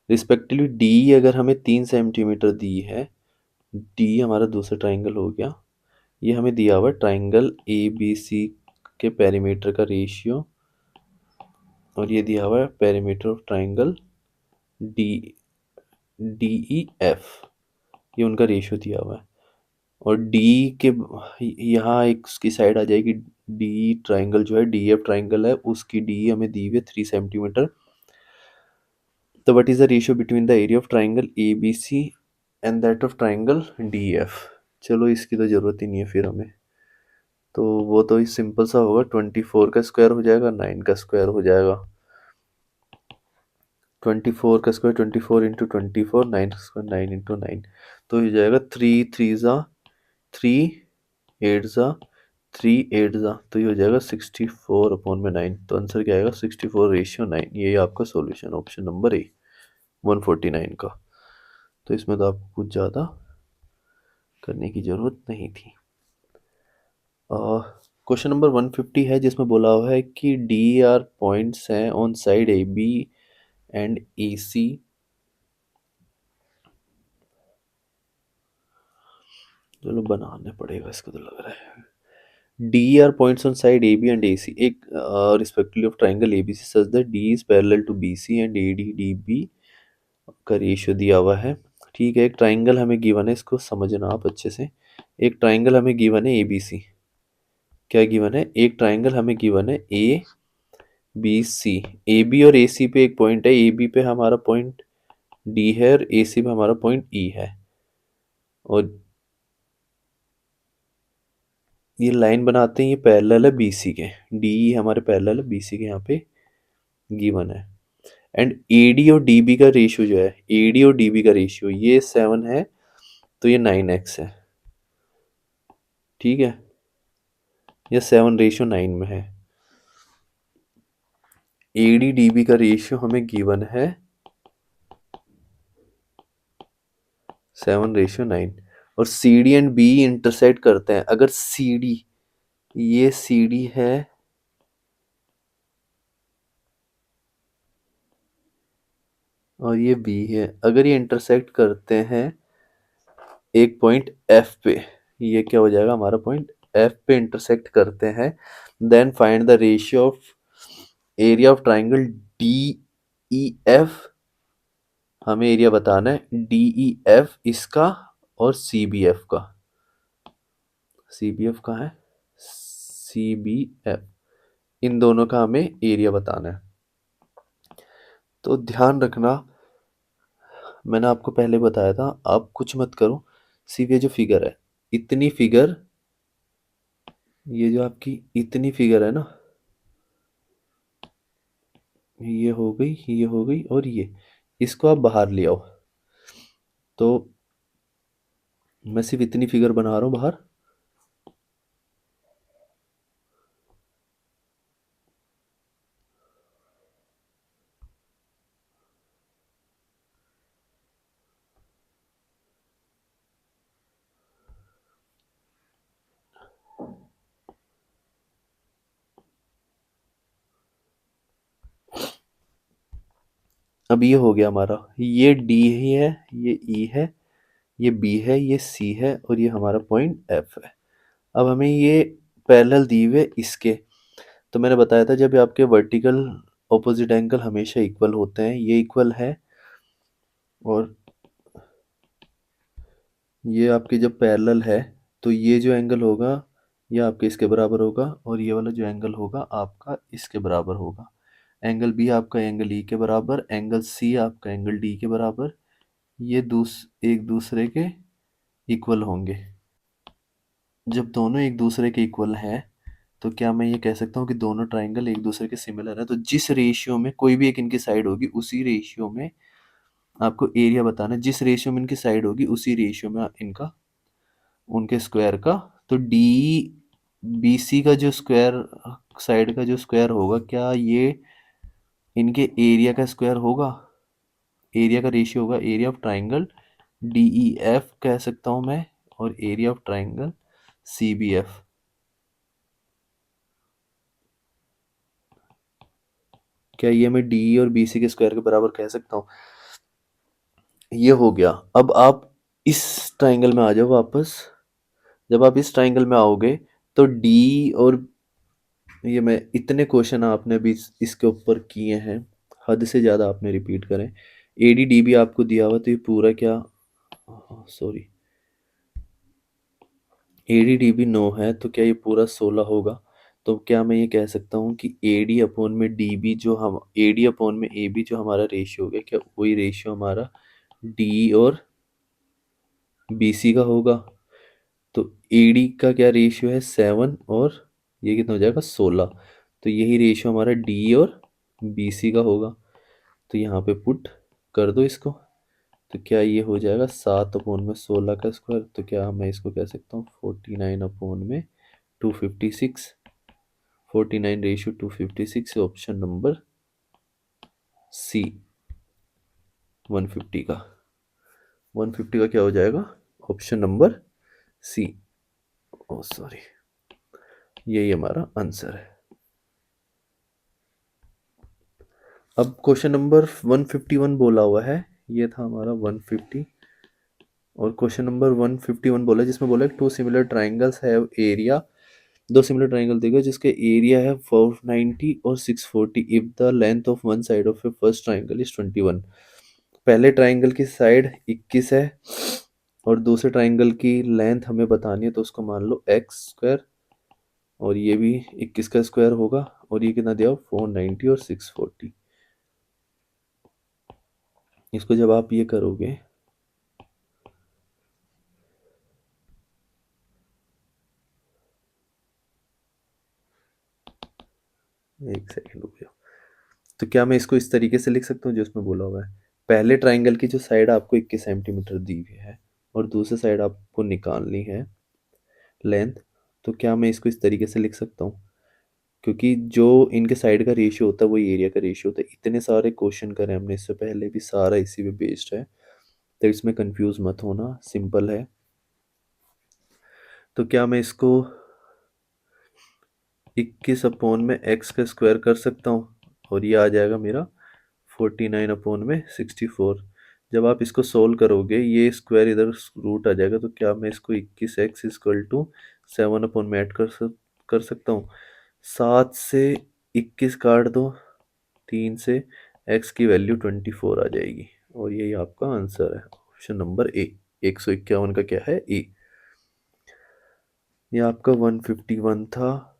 Speaker 1: रिस्पेक्टिवली डी अगर हमें 3 सेंटीमीटर दी है, डी हमारा दूसरा ट्राइंगल हो गया, ये हमें दिया हुआ है ट्राइंगल ए बी सी के पेरीमीटर का रेशियो, और ये दिया हुआ है perimeter of triangle D D E F, ये उनका रेशियो दिया हुआ है। और डी के यहाँ एक उसकी साइड आ जाएगी, डी ट्राइंगल जो है डी एफ ट्राइंगल है, उसकी डी हमें दी हुई है 3 सेंटीमीटर। तो what is the ratio between the area of triangle A B C and that of triangle D F? चलो इसकी तो ज़रूरत ही नहीं है फिर हमें, तो वो तो सिंपल सा होगा, 24 का स्क्वायर हो जाएगा, 9 का स्क्वायर हो जाएगा। 24 का स्क्वायर 24 इंटू 24, 9 का स्क्वायर 9 इंटू 9, तो हो जाएगा 3 3 ज़ा 3 8 ज़ा 3 8 ज़ा, तो ये हो जाएगा 64 अपॉन में 9। तो आंसर क्या आएगा? 64:9। ये आपका सॉल्यूशन ऑप्शन नंबर ए 149 का। तो इसमें तो आपको कुछ ज़्यादा करने की ज़रूरत नहीं थी। क्वेश्चन नंबर 150 है, जिसमें बोला हुआ है कि डी आर पॉइंट्स हैं on side A B and A C. चलो बनाने पड़ेगा इसको, तो लग रहा है D R points on side A B and A C, एक respectively of triangle A B C such that D is parallel to B C and A D D B का रेशियो दिया हुआ है। ठीक है, एक ट्राइंगल हमें given है, इसको समझना आप अच्छे से। एक ट्राइंगल हमें गिवन है ए बी सी। क्या गिवन है? एक ट्राइंगल हमें गिवन है ए बी सी। ए बी और ए सी पे एक पॉइंट है, ए बी पे हमारा पॉइंट डी है और ए सी पे हमारा पॉइंट ई है, और ये लाइन बनाते हैं, ये पैरेलल है बी सी के, डी ई हमारे पैरेलल है बी सी के, यहाँ पे गिवन है। एंड ए डी और डी बी का रेशियो जो है, ए डी और डी बी का रेशियो ये 7 है, तो ये 9x है। ठीक है, ये 7:9 में है। ए डी डी बी का रेशियो हमें गिवन है 7:9, और C D and B intersect करते हैं। अगर सी डी, ये सी डी है और ये बी है, अगर ये इंटरसेक्ट करते हैं एक पॉइंट एफ पे, ये क्या हो जाएगा? हमारा पॉइंट एफ पे इंटरसेक्ट करते हैं, then find the ratio of area of triangle D E F. हमें एरिया बताना है डी ई एफ इसका और सी बी एफ का। सी बी एफ कहाँ है? सी बी एफ, इन दोनों का हमें एरिया बताना है। तो ध्यान रखना, मैंने आपको पहले बताया था, आप कुछ मत करो, सिर्फ ये जो फिगर है, इतनी फिगर, ये जो आपकी इतनी फिगर है ना, ये हो गई, ये हो गई, और ये, इसको आप बाहर ले आओ। तो मैं सिर्फ इतनी फिगर बना रहा हूँ बाहर। अब ये हो गया हमारा, ये डी ही है, ये ई है, ये बी है, ये सी है, और ये हमारा पॉइंट एफ है। अब हमें ये पैरेलल दी हुए इसके, तो मैंने बताया था जब आपके वर्टिकल ऑपोजिट एंगल हमेशा इक्वल होते हैं, ये इक्वल है, और ये आपके जब पैरेलल है, तो ये जो एंगल होगा ये आपके इसके बराबर होगा, और ये वाला जो एंगल होगा आपका इसके बराबर होगा। एंगल बी आपका एंगल ई के बराबर, एंगल सी आपका एंगल डी के बराबर, ये एक दूसरे के इक्वल होंगे। जब दोनों एक दूसरे के इक्वल हैं, तो क्या मैं ये कह सकता हूँ कि दोनों ट्राइंगल एक दूसरे के सिमिलर है? तो जिस रेशियो में कोई भी एक इनकी साइड होगी, उसी रेशियो में आपको एरिया बताना है। जिस रेशियो में इनकी साइड होगी, उसी रेशियो में इनका, उनके स्क्वायर का। तो डी बी सी का जो स्क्वायर, साइड का जो स्क्वायर होगा, क्या ये इनके एरिया का स्क्वायर होगा? एरिया का रेशियो होगा area of triangle D E F कह सकता हूँ मैं, और area of triangle C B F. क्या ये मैं डी और बी सी के स्क्वायर के बराबर कह सकता हूँ? ये हो गया। अब आप इस ट्राइंगल में आ जाओ वापस। जब आप इस ट्राइंगल में आओगे तो डी और ये मैं इतने क्वेश्चन आपने भी इसके ऊपर किए हैं, हद से ज़्यादा आपने रिपीट करें। ए डी डी भी आपको दिया हुआ, तो ये पूरा क्या, सॉरी, ए डी डी भी 9 है, तो क्या ये पूरा 16 होगा? तो क्या मैं ये कह सकता हूँ कि ए डी अपॉन में डी बी जो हम ए डी अपॉन में ए बी जो हमारा रेशियो हो गया, क्या वही रेशियो हमारा डी और बी सी का होगा? तो ए डी का क्या रेशियो है, 7, और ये कितना हो जाएगा, 16। तो यही रेशियो हमारा डी और बी सी का होगा। तो यहाँ पे पुट कर दो इसको। तो क्या ये हो जाएगा 7/16 का स्क्वायर? तो क्या मैं इसको कह सकता हूँ 49/256, 49/256, ऑप्शन नंबर सी 150 का। 150 का क्या हो जाएगा, ऑप्शन नंबर सी। ओ सॉरी, यही हमारा आंसर है। अब क्वेश्चन नंबर 151 बोला हुआ है, ये था हमारा 150, और क्वेश्चन नंबर 151 बोला है, जिसमें बोला है two similar triangles have area. दो सिमिलर ट्राइंगल देगा जिसके एरिया है 490 और 640 if the length of one side of a first triangle is 21। पहले ट्राइंगल की साइड 21 है और दूसरे ट्राइंगल की लेंथ हमें बतानी है, तो उसको मान लो एक्स स्क्वायर, और ये भी 21 का स्क्वायर होगा, और ये कितना दिया 490 और 640। इसको जब आप ये करोगे, एक सेकेंड रुक जाओ। तो क्या मैं इसको इस तरीके से लिख सकता हूँ जो इसमें बोला हुआ है? पहले ट्राइंगल की जो साइड आपको 21 सेंटीमीटर दी हुई है और दूसरी साइड आपको निकालनी है लेंथ, तो क्या मैं इसको इस तरीके से लिख सकता हूँ? क्योंकि जो इनके साइड का रेशियो होता है वही एरिया का रेशियो होता है। इतने सारे क्वेश्चन करे हमने इससे पहले भी, सारा इसी पे बेस्ड है, तो इसमें कंफ्यूज मत होना, सिंपल है। तो क्या मैं इसको 21/x का स्क्वायर कर सकता हूँ, और ये आ जाएगा मेरा 49/64। जब आप इसको सोल्व करोगे, ये स्क्वायर इधर रूट आ जाएगा, तो क्या मैं इसको 21x इक्वल टू 7 में ऐड कर सकता हूँ? 7 से 21 काट दो, 3 से x की वैल्यू 24 आ जाएगी, और यही आपका आंसर है, ऑप्शन नंबर ए। 151 का क्या है, ए। ये आपका 151 था,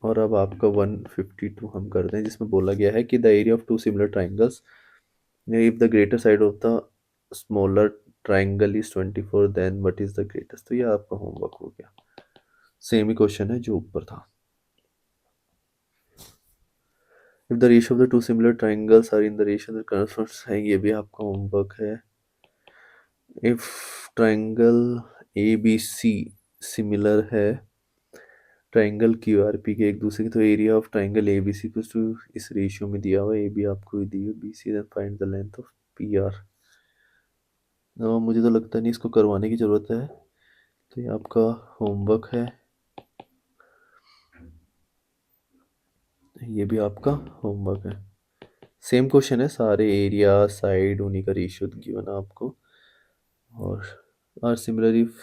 Speaker 1: और अब आपका 152 हम करते हैं, जिसमें बोला गया है कि the area of two similar triangles if the greater side of the smaller triangle is 24, then what is the greatest. तो ये आपका होमवर्क हो गया, सेम ही क्वेश्चन है जो ऊपर था। If the ratio of the two similar triangles are in the ratio the conference है, ये भी आपका होमवर्क है। If triangle A B C similar है ट्राइंगल क्यू आर पी के एक दूसरे की, तो area of triangle A B C कुछ तो इस रेशियो में दिया हुआ है, ए बी आपको दी है, B C, then find the length of P R. मुझे तो लगता नहीं इसको करवाने की ज़रूरत है, तो ये आपका होमवर्क है, ये भी आपका होमवर्क है। सेम क्वेश्चन है, सारे एरिया साइड उन्हीं का रेशियो गिवन है आपको। और similar if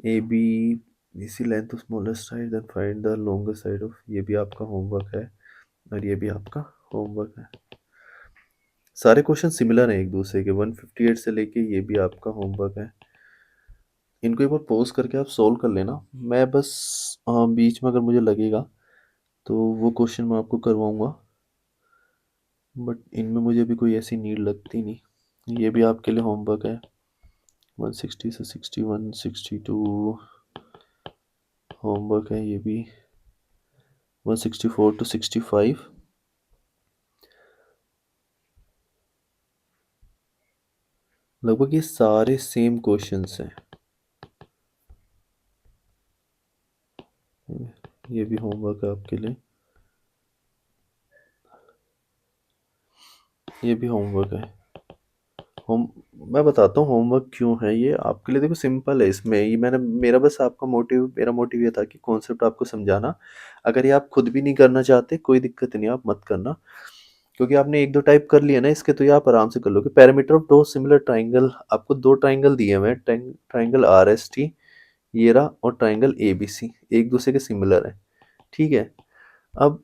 Speaker 1: A B B C length of smallest side then find the longest side of, ये भी आपका होमवर्क है, और ये भी आपका होमवर्क है। सारे क्वेश्चन सिमिलर हैं एक दूसरे के, 158 से लेके ये भी आपका होमवर्क है। इनको एक बार पॉज करके आप सोल्व कर लेना। मैं बस बीच में अगर मुझे लगेगा तो वो क्वेश्चन मैं आपको करवाऊँगा, बट इनमें मुझे अभी कोई ऐसी नीड लगती नहीं। ये भी आपके लिए होमवर्क है, 160 से 61, 62 होमवर्क है, ये भी 164 to 65। लगभग ये सारे सेम क्वेश्चंस हैं। ये भी होमवर्क है आपके लिए, ये भी होमवर्क है। होम मैं बताता हूँ होमवर्क क्यों है ये आपके लिए। देखो सिंपल है, इसमें ये मैंने मेरा बस आपका मोटिव मेरा मोटिव ये था कि कॉन्सेप्ट आपको समझाना। अगर ये आप खुद भी नहीं करना चाहते कोई दिक्कत नहीं, आप मत करना, क्योंकि आपने एक दो टाइप कर लिया ना इसके, तो ये आप आराम से कर लोगे। पैरामीटर ऑफ दो सिमिलर ट्राइंगल, आपको दो ट्राइंगल दिए हुए हैं, ट्राइंगल आर एस टी ये रहा, और ट्राइंगल ए बी सी एक दूसरे के सिमिलर है, ठीक है। अब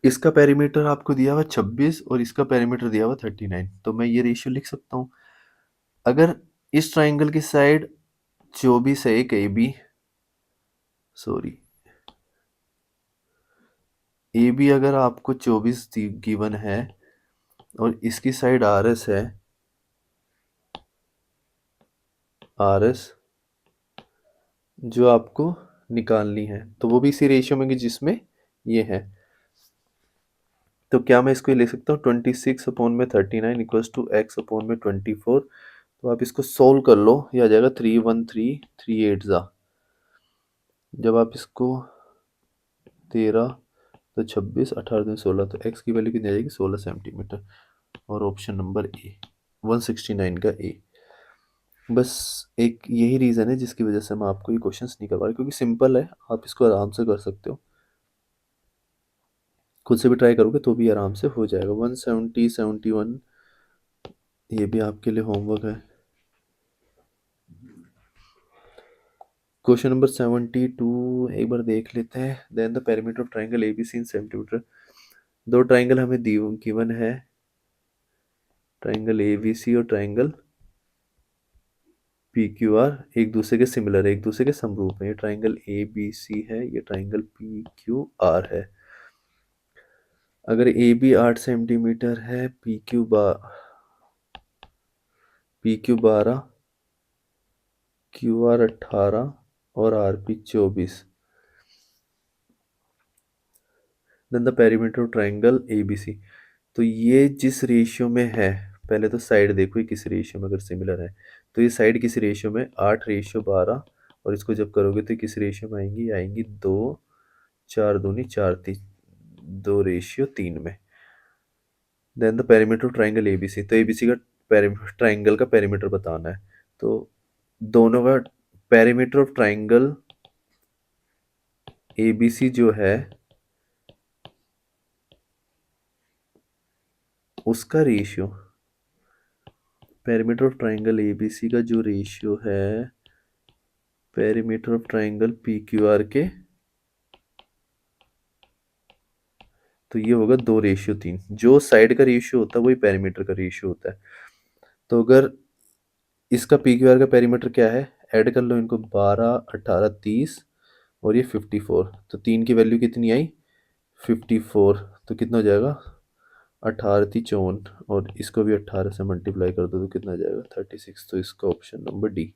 Speaker 1: इसका पेरीमीटर आपको दिया हुआ 26 और इसका पेरीमीटर दिया हुआ 39, तो मैं ये रेशियो लिख सकता हूँ। अगर इस ट्राइंगल की साइड 24 है, एक A B, sorry A B अगर आपको 24 गिवन है और इसकी साइड आर एस है, आर एस जो आपको निकालनी है, तो वो भी इसी रेशियो में कि जिसमें ये है। तो क्या मैं इसको लिख सकता हूँ 26 अपॉन में 39 इक्वल्स टू एक्स अपॉन में 24। तो आप इसको सोल्व कर लो, ये आ जाएगा 313 3 8 जा, जब आप इसको 13 तो 26 18 दिन 16, तो एक्स की वैल्यू कितनी आ जाएगी 16 सेंटीमीटर। और ऑप्शन नंबर ए 169 का ए। बस एक यही रीज़न है जिसकी वजह से मैं आपको ये क्वेश्चंस नहीं करवा रहा, क्योंकि सिंपल है, आप इसको आराम से कर सकते हो, खुद से भी ट्राई करोगे तो भी आराम से हो जाएगा। 170 71 ये भी आपके लिए होमवर्क है। क्वेश्चन नंबर 72 एक बार देख लेते हैं। Then the perimeter of triangle A B C in centimetre. दो ट्राइंगल हमें गिवन है, ट्राइंगल ए बी सी और ट्राइंगल पी क्यू आर एक दूसरे के सिमिलर है, एक दूसरे के समरूप है। ये ट्राइंगल ए बी सी है, ये ट्राइंगल पी क्यू आर है। अगर ए बी 8 सेंटीमीटर है, पी क्यू 12, क्यू आर 18 और R P 24, then the perimeter of triangle A B C. तो ये जिस रेशियो में है, पहले तो साइड देखो ये किस रेशियो में अगर सिमिलर है, तो ये साइड किस रेशियो में 8:12, और इसको जब करोगे तो किस रेशियो में आएंगी, आएंगी 2 4 दूनी 4 2:3 में। Then the perimeter of triangle A B C, तो ए बी सी का ट्राइंगल का पेरीमीटर बताना है। तो दोनों का perimeter of triangle A B C जो है उसका ratio, perimeter of triangle A B C का जो रेशियो है perimeter of triangle P Q R के, तो ये होगा 2:3। जो साइड का रेशियो होता है वही पेरीमीटर का रेशियो होता है। तो अगर इसका पी क्यू आर का पेरीमीटर क्या है, ऐड कर लो इनको, 12 18 30 और ये 54, तो 3 की वैल्यू कितनी आई 54, तो कितना हो जाएगा 18 × 3 = 54, और इसको भी 18 से मल्टीप्लाई कर दो तो कितना आ जाएगा 36। तो इसका ऑप्शन नंबर डी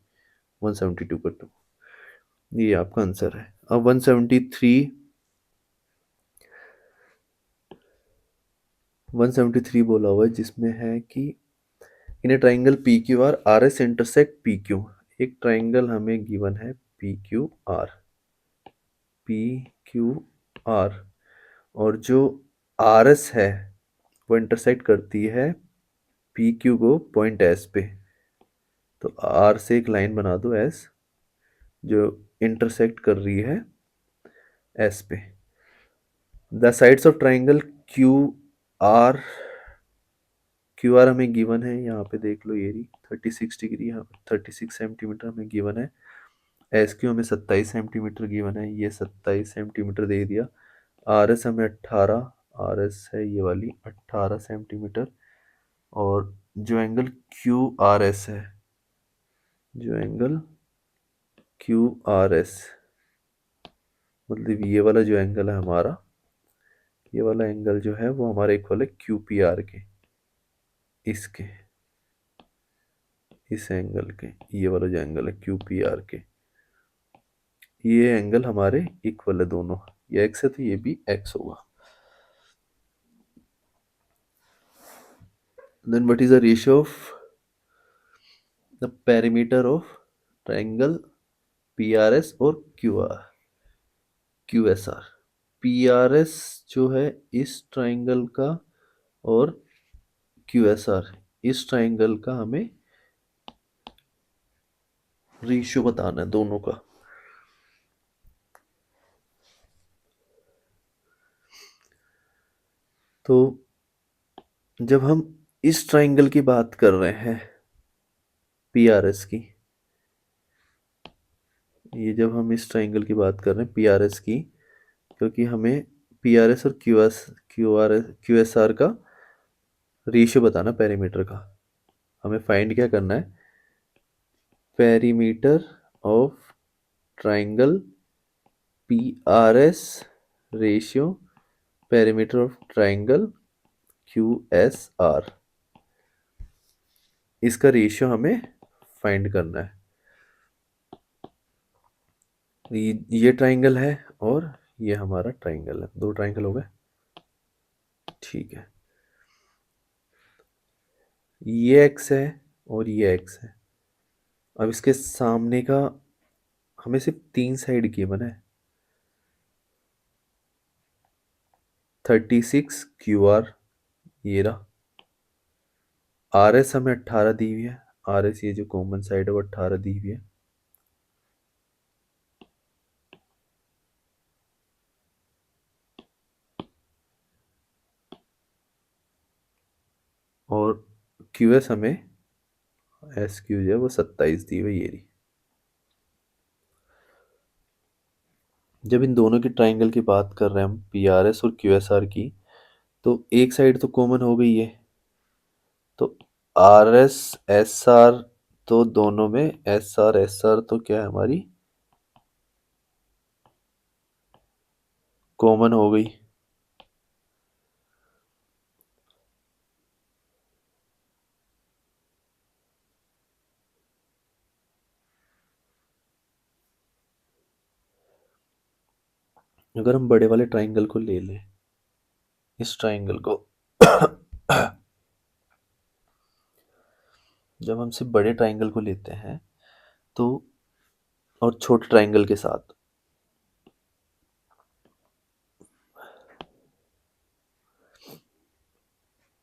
Speaker 1: 172 का 2 ये आपका आंसर है। अब 173 बोला हुआ है, जिसमें है कि in a triangle P Q R R S intersect P Q. एक ट्राइंगल हमें गिवन है P Q R, P Q R, और जो आर एस है वो इंटरसेक्ट करती है पी क्यू को पॉइंट एस पे। तो आर से एक लाइन बना दो एस जो इंटरसेक्ट कर रही है एस पे। The sides of triangle R Q R हमें गिवन है, यहाँ पे देख लो ये रही 36 डिग्री, यहाँ 36 सेंटीमीटर हमें गिवन है। एस क्यू हमें 27 सेंटीमीटर गिवन है, ये 27 सेंटीमीटर दे दिया। आर एस हमें 18, आर एस है ये वाली 18 सेंटीमीटर, और जो एंगल क्यू आर एस है, जो एंगल क्यू आर एस मतलब ये वाला जो एंगल है हमारा, ये वाला एंगल जो है वो हमारा इक्वल है क्यू पी आर के, इसके इस एंगल के, ये वाला जो एंगल है क्यू पी आर के, ये एंगल हमारे इक्वल है दोनों। ये एक्स है तो ये भी एक्स होगा। Then what is the ratio of the perimeter of triangle P R S और Q S R. P R S जो है इस ट्राइंगल का, और क्यू एस आर इस ट्राइंगल का हमें रेशियो बताना है दोनों का। तो जब हम इस ट्राइंगल की बात कर रहे हैं पीआरएस की, ये जब हम इस ट्राइंगल की बात कर रहे हैं पीआरएस की, क्योंकि हमें पीआरएस और क्यूएसआर का रेशियो बताना पेरीमीटर का, हमें फाइंड क्या करना है, perimeter of triangle PRS ratio perimeter of triangle QSR, इसका रेशियो हमें फाइंड करना है। ये ट्राइंगल है और ये हमारा ट्राइंगल है, दो ट्राइंगल हो गए। ठीक है, ये एक्स है और ये एक्स है। अब इसके सामने का हमें सिर्फ 3 साइड गिवन है, 36 क्यू आर, ये रहा। आर एस हमें 18 दी हुई है, आर एस ये जो कॉमन साइड है वो 18 दी हुई है। और क्यू एस हमें एस क्यू जो है वो 27 दी हुई, ये रही। जब इन दोनों की ट्राइंगल की बात कर रहे हैं हम पी आर एस और क्यू एस आर की, तो एक साइड तो कॉमन हो गई है, तो आर एस एस आर, तो दोनों में एस आर तो क्या है हमारी कॉमन हो गई। अगर हम बड़े वाले ट्राइंगल को ले लें, इस ट्राइंगल को जब हम सिर्फ बड़े ट्राइंगल को लेते हैं तो, और छोटे ट्राइंगल के साथ,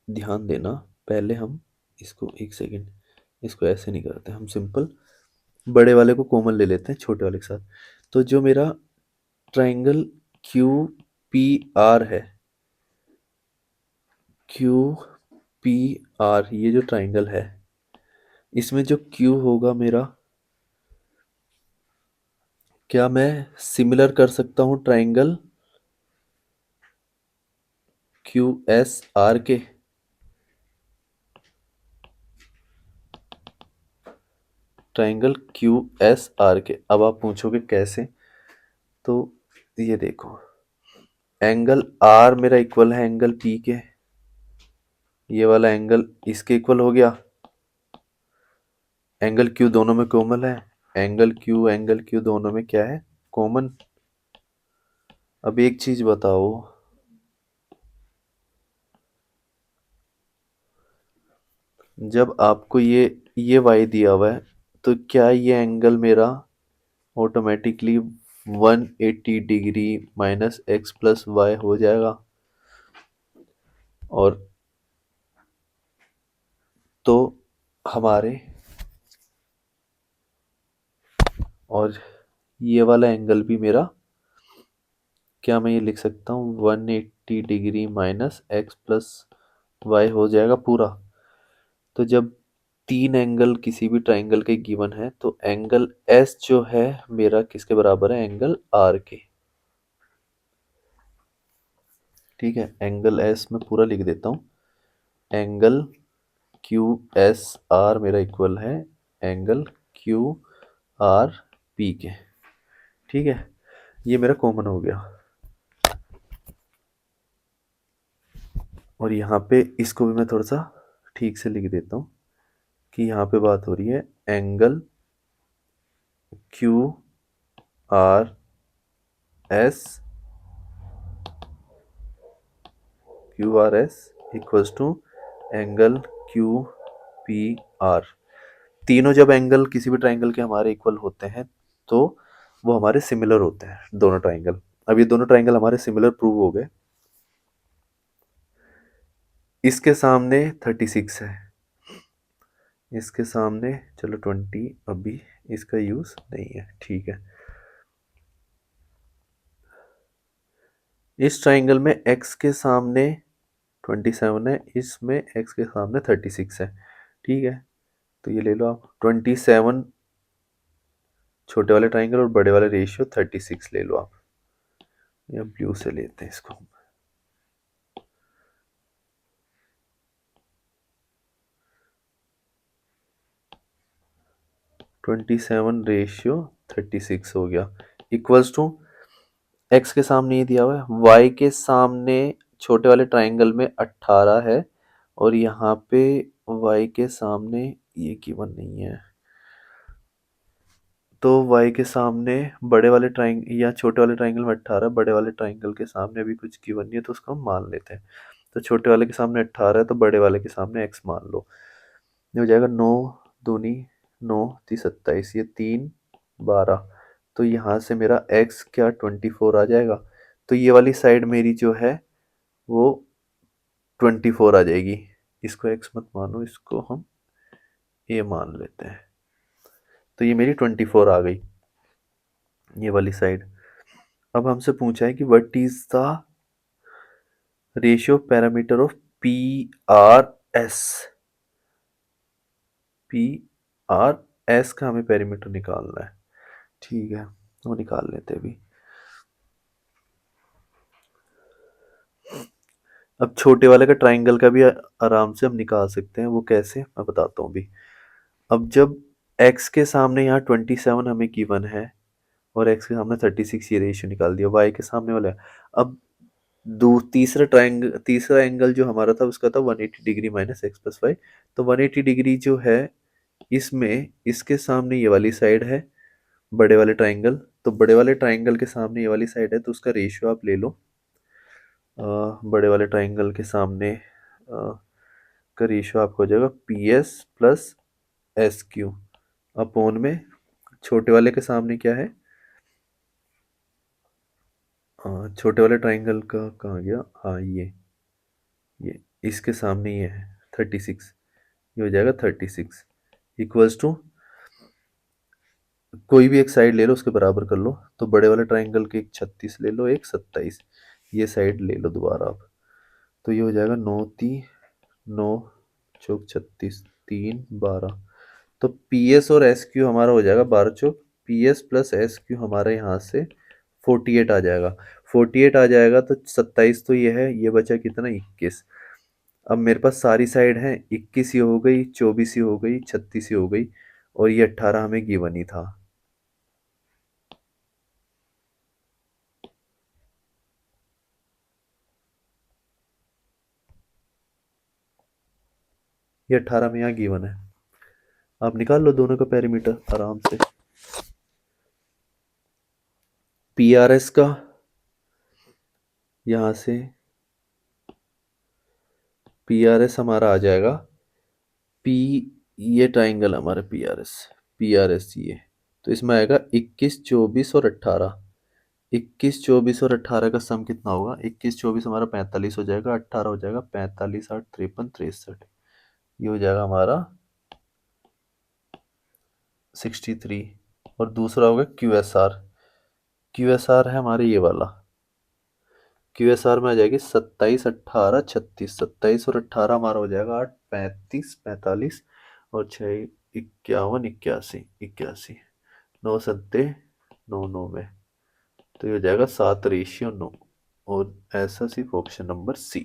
Speaker 1: ध्यान देना, पहले हम इसको एक सेकेंड, इसको ऐसे नहीं करते, हम सिंपल बड़े वाले को कॉमन ले लेते हैं छोटे वाले के साथ। तो जो मेरा ट्राइंगल क्यू पी आर है, क्यू पी आर ये जो ट्राइंगल है, इसमें जो क्यू होगा मेरा, क्या मैं सिमिलर कर सकता हूँ ट्राइंगल क्यू एस आर के? ट्राइंगल क्यू एस आर के। अब आप पूछोगे कैसे, तो ये देखो, एंगल आर मेरा इक्वल है एंगल पी के, ये वाला एंगल इसके इक्वल हो गया, एंगल क्यू दोनों में कॉमन है, एंगल क्यू दोनों में क्या है, कॉमन। अब एक चीज बताओ, जब आपको ये y दिया हुआ है, तो क्या ये एंगल मेरा automatically 180 degree minus X plus Y हो जाएगा? और तो हमारे, और ये वाला एंगल भी मेरा, क्या मैं ये लिख सकता हूँ 180 degree minus X plus Y हो जाएगा पूरा? तो जब 3 एंगल किसी भी ट्राइंगल के गिवन है, तो एंगल एस जो है मेरा किसके बराबर है, एंगल आर के। ठीक है, एंगल एस में पूरा लिख देता हूँ, एंगल क्यू एस आर मेरा इक्वल है एंगल क्यू आर पी के। ठीक है, ये मेरा कॉमन हो गया। और यहाँ पे इसको भी मैं थोड़ा सा ठीक से लिख देता हूँ कि यहाँ पे बात हो रही है angle Q R S, Q R S equals to angle Q P R. तीनों जब एंगल किसी भी ट्राइंगल के हमारे इक्वल होते हैं, तो वो हमारे सिमिलर होते हैं दोनों ट्राइंगल। अब ये दोनों ट्राइंगल हमारे सिमिलर प्रूव हो गए। इसके सामने 36 है, इसके सामने चलो 20, अभी इसका यूज़ नहीं है, ठीक है। इस ट्राइंगल में x के सामने 27 है, इसमें x के सामने 36 है, ठीक है। तो ये ले लो आप 27 छोटे वाले ट्राइंगल और बड़े वाले रेशियो 36 ले लो आप, या ब्लू से लेते हैं इसको। 27/36 हो गया, इक्वल्स टू x के सामने ये दिया हुआ है, y के सामने छोटे वाले ट्राइंगल में 18 है, और यहाँ पे y के सामने ये गिवन नहीं है, तो y के सामने बड़े वाले ट्राइंगल या छोटे वाले ट्राइंगल में 18, बड़े वाले ट्राइंगल के सामने अभी कुछ गिवन नहीं है, तो उसको हम मान लेते हैं। तो छोटे वाले के सामने 18 है, तो बड़े वाले के सामने x मान लो। ये हो जाएगा 9 दूनी 9 3 27, ये 3 12, तो यहाँ से मेरा x क्या 24 आ जाएगा। तो ये वाली साइड मेरी जो है वो 24 आ जाएगी। इसको x मत मानो, इसको हम a मान लेते हैं। तो ये मेरी 24 आ गई ये वाली साइड। अब हमसे पूछा है कि what is the ratio parameter of P R S. P R S का हमें पैरामीटर निकालना है, ठीक है, वो निकाल लेते हैं अभी। अब छोटे वाले का ट्राइंगल का भी आराम से हम निकाल सकते हैं, वो कैसे मैं बताता हूँ अभी। अब जब x के सामने यहाँ 27 हमें गिवन है और x के सामने 36, ये रेशियो निकाल दिया, y के सामने वाला है। अब तीसरा एंगल जो हमारा था उसका था 180 degree minus X plus Y. तो 180 डिग्री जो है इसमें इसके सामने ये वाली साइड है बड़े वाले ट्राइंगल, तो बड़े वाले ट्राइंगल के सामने ये वाली साइड है, तो उसका रेशियो आप ले लो। बड़े वाले ट्राइंगल के सामने का रेशियो आपको हो जाएगा P S plus S Q upon में छोटे वाले के सामने क्या है, छोटे वाले ट्राइंगल का कहाँ गया, हाँ ये इसके सामने ये है 36, ये हो जाएगा 36 इक्वल्स टू कोई भी एक साइड ले लो उसके बराबर कर लो। तो बड़े वाले ट्राइंगल के एक 36 ले लो, एक 27, ये साइड ले लो दोबारा आप। तो ये हो जाएगा 9 चौक 36 3 12। तो पी एस और एस क्यू हमारा हो जाएगा 12 चौक, P S plus S Q हमारे यहाँ से 48 आ जाएगा। 48 आ जाएगा तो 27 तो ये है, ये बचा कितना 21। अब मेरे पास सारी साइड है, 21 ही हो गई, 24 ही हो गई, 36 ही हो गई, और ये 18 हमें गिवन ही था। ये 18 में यहाँ गिवन है, आप निकाल लो दोनों का पैरामीटर आराम से। पी आर एस का यहाँ से पी आर एस हमारा आ जाएगा पी, ये ट्राइंगल हमारा पी आर एस ये, तो इसमें आएगा 21 24 और 18। 21 24 और 18 का सम कितना होगा, 21 24 हमारा 45 हो जाएगा, 18 हो जाएगा 45 8 53 63, ये हो जाएगा हमारा 63। और दूसरा होगा Q S are. Q S are है हमारे ये वाला, क्यू एस आर में आ जाएगी 27 18 36, 27 और 18 हमारा हो जाएगा 8 35 45 और 6 51 81 81, 9 सत्ते 9 9 में, तो ये हो जाएगा 7/9। और ऐसा सिर्फ ऑप्शन नंबर सी।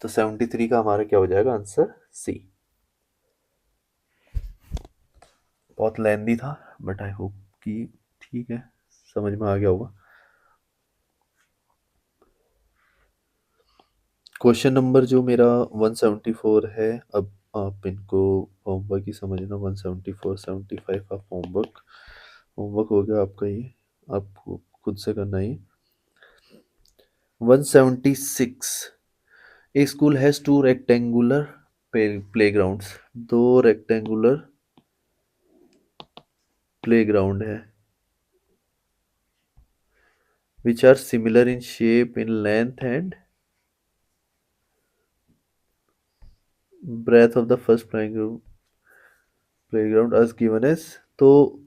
Speaker 1: तो 73 का हमारा क्या हो जाएगा आंसर, सी। बहुत लेंदी था बट आई होप कि ठीक है, समझ में आ गया होगा। क्वेश्चन नंबर जो मेरा 174 है, अब आप इनको होमवर्क ही समझना। 174 75 आप होमवर्क होमवर्क हो गया आपका, ये आपको खुद से करना है। 176, a school has two rectangular playgrounds, दो रेक्टेंगुलर प्लेग्राउंड है which are similar in shape, in length and breadth of the first playground. Playground as given as, तो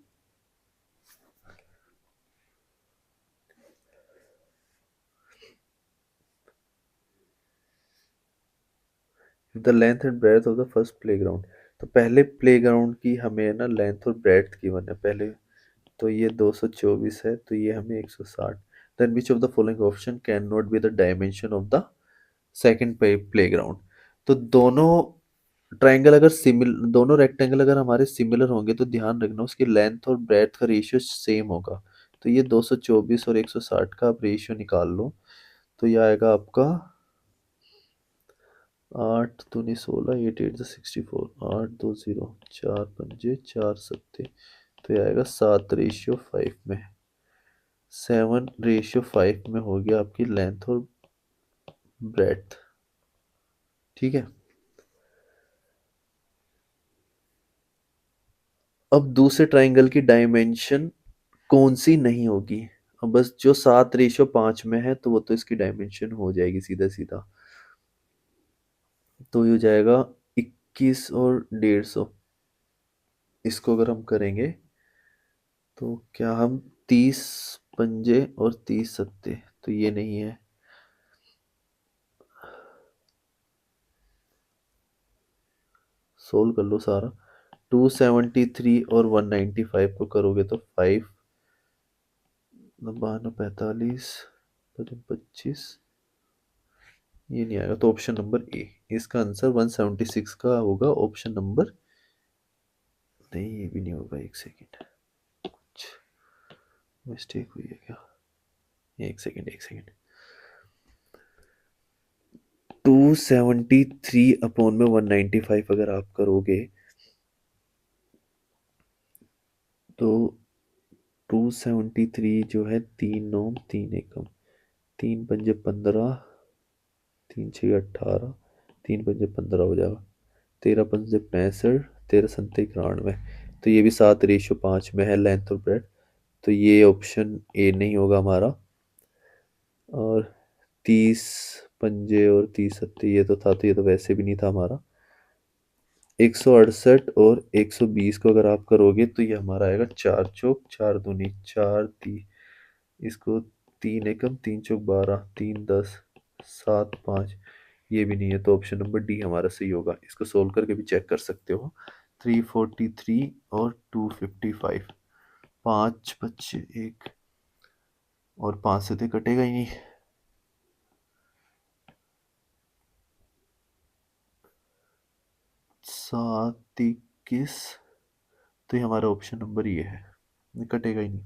Speaker 1: the length and breadth of the first playground, तो पहले playground की हमें ना length और breath given है पहले, तो ये 224 है, तो ये हमें 160। Then which of the following option can not be the dimension of the second playground, तो दोनों ट्रायंगल अगर सिमिलर, दोनों रेक्टेंगल अगर हमारे सिमिलर होंगे तो ध्यान रखना उसकी लेंथ और ब्रेथ का रेशियो सेम होगा। तो ये 224 और 160 का आप रेशियो निकाल लो, तो ये आएगा आपका 8 दूनी 16, 8 8 64, 8 2 0, 4 पंजे 4 सत्ते, तो ये आएगा 7:5 में, 7:5 में हो गया आपकी लेंथ और ब्रेथ। ठीक है, अब दूसरे ट्राइंगल की डायमेंशन कौन सी नहीं होगी, अब बस जो 7:5 में है तो वो तो इसकी डायमेंशन हो जाएगी सीधा सीधा, तो ये हो जाएगा 21 और 150। इसको अगर हम करेंगे तो क्या हम 30 पंजे और 30 सत्ते, तो ये नहीं है, सोल्व कर लो सारा। 273 और 195 को करोगे तो 5 92 45 25, ये नहीं आएगा, तो ऑप्शन नंबर ए, इसका आंसर 176 का होगा, ऑप्शन नंबर, नहीं ये भी नहीं होगा, एक सेकेंड, कुछ मिस्टेक हुई है क्या, एक सेकेंड एक सेकेंड। 273 अपॉन में 195 अगर आप करोगे तो 273 जो है, 3 9 3 एकम, 3 पंजे 15, 3 6 18, 3 पंजे 15 हो जाएगा, 13 पंजे 65, 13 सत्ते 91, तो ये भी 7:5 में है लेंथ और ब्रेथ, तो ये ऑप्शन ए नहीं होगा हमारा। और 30 पंजे और 30 सत्ते ये तो था, तो ये तो वैसे भी नहीं था हमारा। 168 और 120 को अगर आप करोगे तो ये हमारा आएगा 4 चौक 4 दूनी 4 इसको 3 एकम 3 चौक 12, 3 10 7 5, ये भी नहीं है, तो ऑप्शन नंबर डी हमारा सही होगा। इसको सोल्व करके भी चेक कर सकते हो। 343 और 255, 5 बच्चे 1 और 5 से तो कटेगा ही नहीं, 7 21, तो ये हमारा ऑप्शन नंबर ये है, ये कटेगा ही नहीं,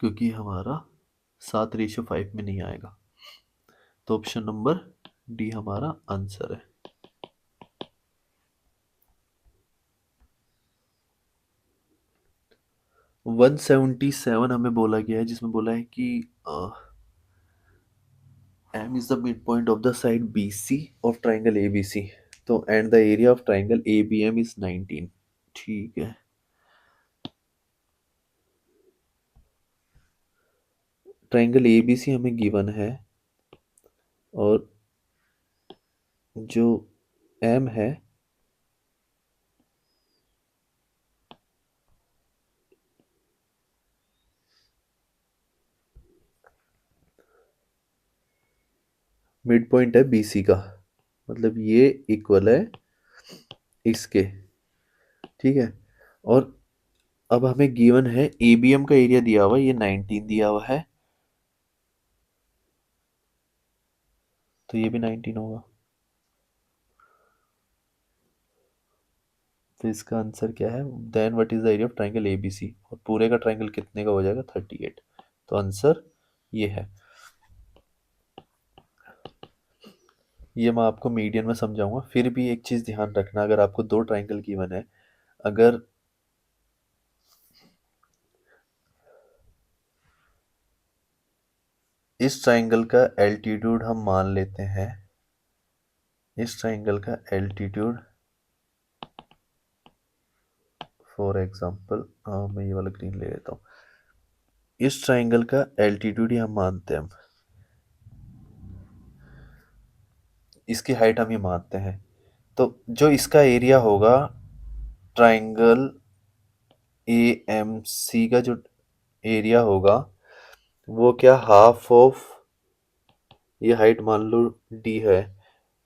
Speaker 1: क्योंकि हमारा 7:5 में नहीं आएगा, तो ऑप्शन नंबर डी हमारा आंसर है। 177 हमें बोला गया है, जिसमें बोला है कि M is the midpoint of the side BC of triangle ABC, तो and the area of triangle ABM is 19। ठीक है, ट्राइंगल ABC हमें गिवन है, और जो M है मिड पॉइंट है BC का, मतलब ये इक्वल है इसके। ठीक है, और अब हमें गिवन है ABM का एरिया दिया हुआ है, ये 19 दिया हुआ है, तो ये भी 19 होगा, तो इसका आंसर क्या है, then what is the area of triangle ABC, और पूरे का ट्राइंगल कितने का हो जाएगा, 38, तो आंसर ये है। ये मैं आपको मीडियन में समझाऊंगा, फिर भी एक चीज ध्यान रखना, अगर आपको दो ट्राइंगल गिवन है, अगर इस ट्राइंगल का एल्टीट्यूड हम मान लेते हैं, इस ट्राइंगल का एल्टीट्यूड फॉर एग्जांपल, मैं ये वाला ग्रीन ले लेता हूँ, इस ट्राइंगल का एल्टीट्यूड ही हम मानते हैं, इसकी हाइट हम ये मानते हैं, तो जो इसका एरिया होगा ट्राइंगल ए एम सी का जो एरिया होगा वो क्या हाफ ऑफ, ये हाइट मान लो डी है,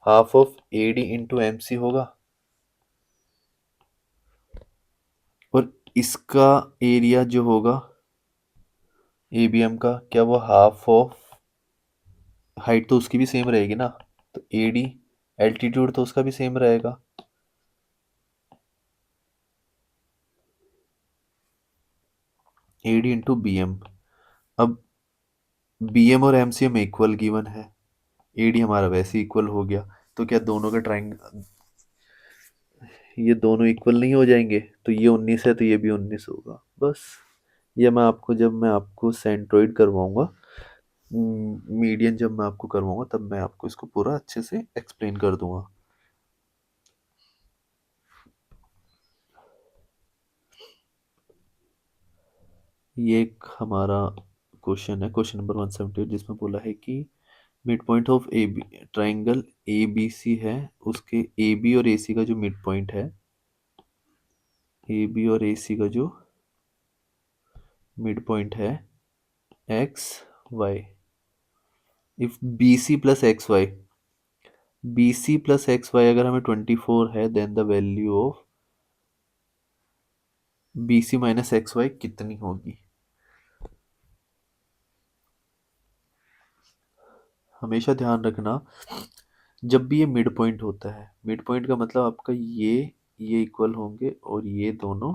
Speaker 1: half of A D into M C होगा। और इसका एरिया जो होगा ए बी एम का, क्या वो हाफ ऑफ, हाइट तो उसकी भी सेम रहेगी ना, तो ए डी एल्टीट्यूड तो उसका भी सेम रहेगा। A D into B M. अब बी एम और M C M equal given है, ए डी हमारा वैसे इक्वल हो गया, तो क्या दोनों का ट्राइंगल, ये दोनों इक्वल नहीं हो जाएंगे, तो ये 19 है तो ये भी 19 होगा बस। ये मैं आपको जब मैं आपको सेंट्रोइड करवाऊंगा, मीडियन जब मैं आपको करवाऊंगा तब मैं आपको इसको पूरा अच्छे से एक्सप्लेन कर दूंगा। ये एक हमारा क्वेश्चन है, क्वेश्चन नंबर 178, जिसमें बोला है कि mid point of A B, triangle A B C है, उसके ए बी और ए सी का जो मिड पॉइंट है, ए बी और ए सी का जो मिड पॉइंट है X Y, if B C plus X Y, B C plus X Y अगर हमें 24 है, then the value of B C minus X Y कितनी होगी। हमेशा ध्यान रखना, जब भी ये मिड पॉइंट होता है, मिड पॉइंट का मतलब आपका ये इक्वल होंगे और ये दोनों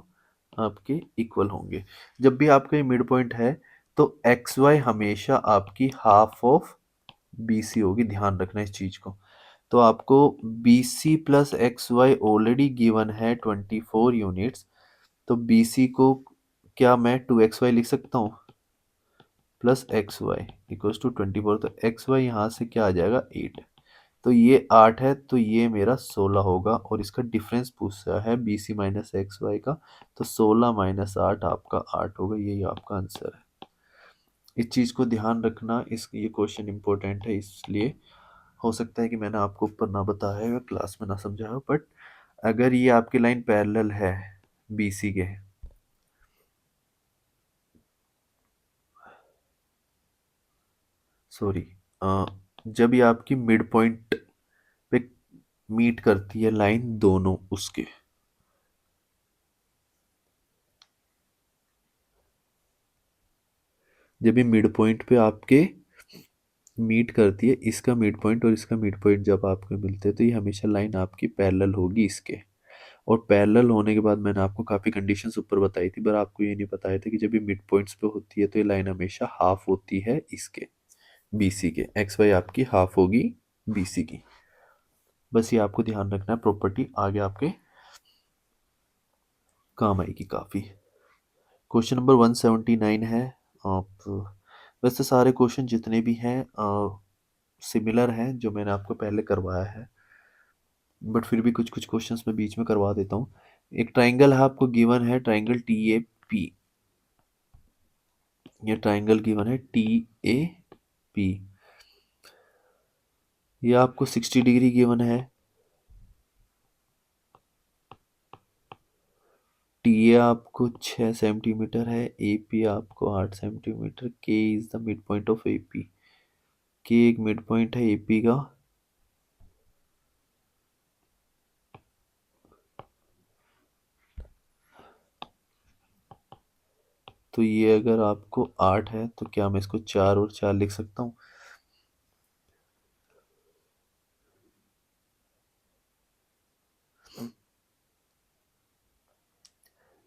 Speaker 1: आपके इक्वल होंगे। जब भी आपका ये मिड पॉइंट है तो एक्स वाई हमेशा आपकी हाफ ऑफ बी सी होगी, ध्यान रखना इस चीज को। तो आपको B C plus X Y already given है 24 यूनिट्स, तो बी सी को क्या मैं 2xy लिख सकता हूँ plus X Y equals to 24, तो एक्स वाई यहाँ से क्या आ जाएगा 8, तो ये 8 है तो ये मेरा 16 होगा, और इसका डिफरेंस पूछा है B C minus X Y का, तो 16 माइनस 8 आपका 8 होगा, यही आपका आंसर है। इस चीज़ को ध्यान रखना, इस ये क्वेश्चन इंपॉर्टेंट है, इसलिए हो सकता है कि मैंने आपको ऊपर ना बताया हो, क्लास में ना समझाया हो, बट अगर ये आपकी लाइन पैरेलल है बी सी के, सॉरी, जब ये आपकी मिड पॉइंट पे मीट करती है लाइन दोनों उसके, जब ये मिड पॉइंट पे आपके मीट करती है, इसका मिड पॉइंट और इसका मिड पॉइंट जब आपको मिलते हैं, तो ये हमेशा लाइन आपकी पैरेलल होगी इसके। और पैरेलल होने के बाद मैंने आपको काफ़ी कंडीशंस ऊपर बताई थी, पर आपको ये नहीं बताया था कि जब ये मिड पॉइंट्स पे होती है तो ये लाइन हमेशा हाफ होती है इसके, बीसी के, एक्स वाई आपकी हाफ होगी बीसी की। बस ये आपको ध्यान रखना है, प्रॉपर्टी आगे आपके काम आएगी काफ़ी। क्वेश्चन नंबर 179 है। आप वैसे सारे क्वेश्चन जितने भी हैं सिमिलर हैं जो मैंने आपको पहले करवाया है, बट फिर भी कुछ कुछ क्वेश्चंस मैं बीच में करवा देता हूँ। एक ट्राइंगल है आपको गिवन है, ट्राइंगल टी ए पी, ये ट्राइंगल गिवन है टी ए पी, ये आपको 60 डिग्री गिवन है, टी ए आपको 6 सेंटीमीटर है, ए पी आपको 8 सेंटीमीटर, के is the mid point of A P, के एक मिड पॉइंट है ए पी का, तो ये अगर आपको 8 है तो क्या मैं इसको 4 और 4 लिख सकता हूँ।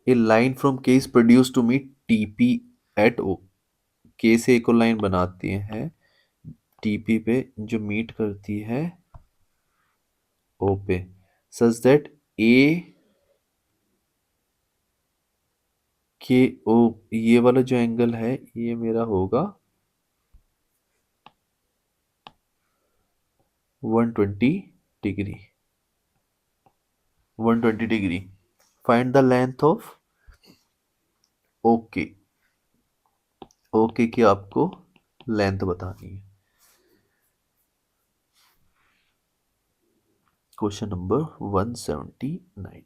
Speaker 1: A line from K is produced to meet TP at O, K से एक और लाइन बनाती है TP पे जो मीट करती है O पे, सच दैट A के O, ये वाला जो एंगल है ये मेरा होगा 120 degree, 120 degree. Find the length of okay, okay की आपको लेंथ बतानी है। Question number 179।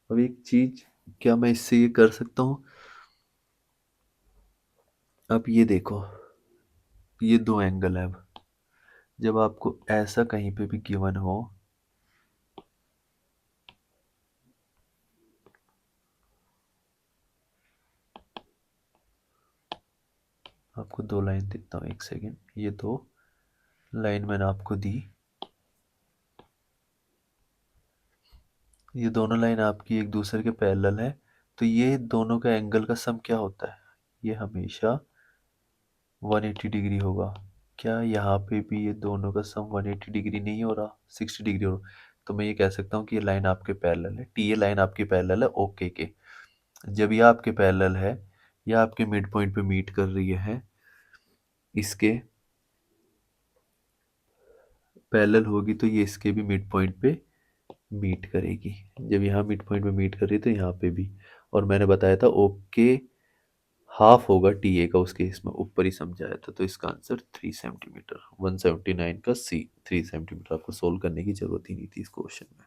Speaker 1: अब एक चीज, क्या मैं इससे ये कर सकता हूँ? अब ये देखो, ये दो एंगल है। अब जब आपको ऐसा कहीं पे भी गिवन हो, आपको दो लाइन देता हूँ, एक सेकेंड। ये दो लाइन मैंने आपको दी, ये दोनों लाइन आपकी एक दूसरे के पैरेलल है, तो ये दोनों का एंगल का सम क्या होता है? ये हमेशा 180 डिग्री होगा। क्या यहाँ पे भी ये दोनों का सम 180 डिग्री नहीं हो रहा, 60 डिग्री हो रहा? तो मैं ये कह सकता हूँ कि ये लाइन आपके पैरेलल है, टी, ये लाइन आपकी पैरेलल है ओके के। जब ये आपके पैरेलल है, ये आपके मिड पॉइंट पे मीट कर रही है, इसके पैरेलल होगी तो ये इसके भी मिड पॉइंट पे मीट करेगी। जब यहाँ मिड पॉइंट पे मीट कर रही है तो यहाँ पे भी। और मैंने बताया था ओके हाफ होगा टी ए का, उसके इसमें ऊपर ही समझाया था। तो इसका आंसर 3 सेंटीमीटर, 179 का सी 3 सेंटीमीटर। आपको सोल्व करने की जरूरत ही नहीं थी इस क्वेश्चन में।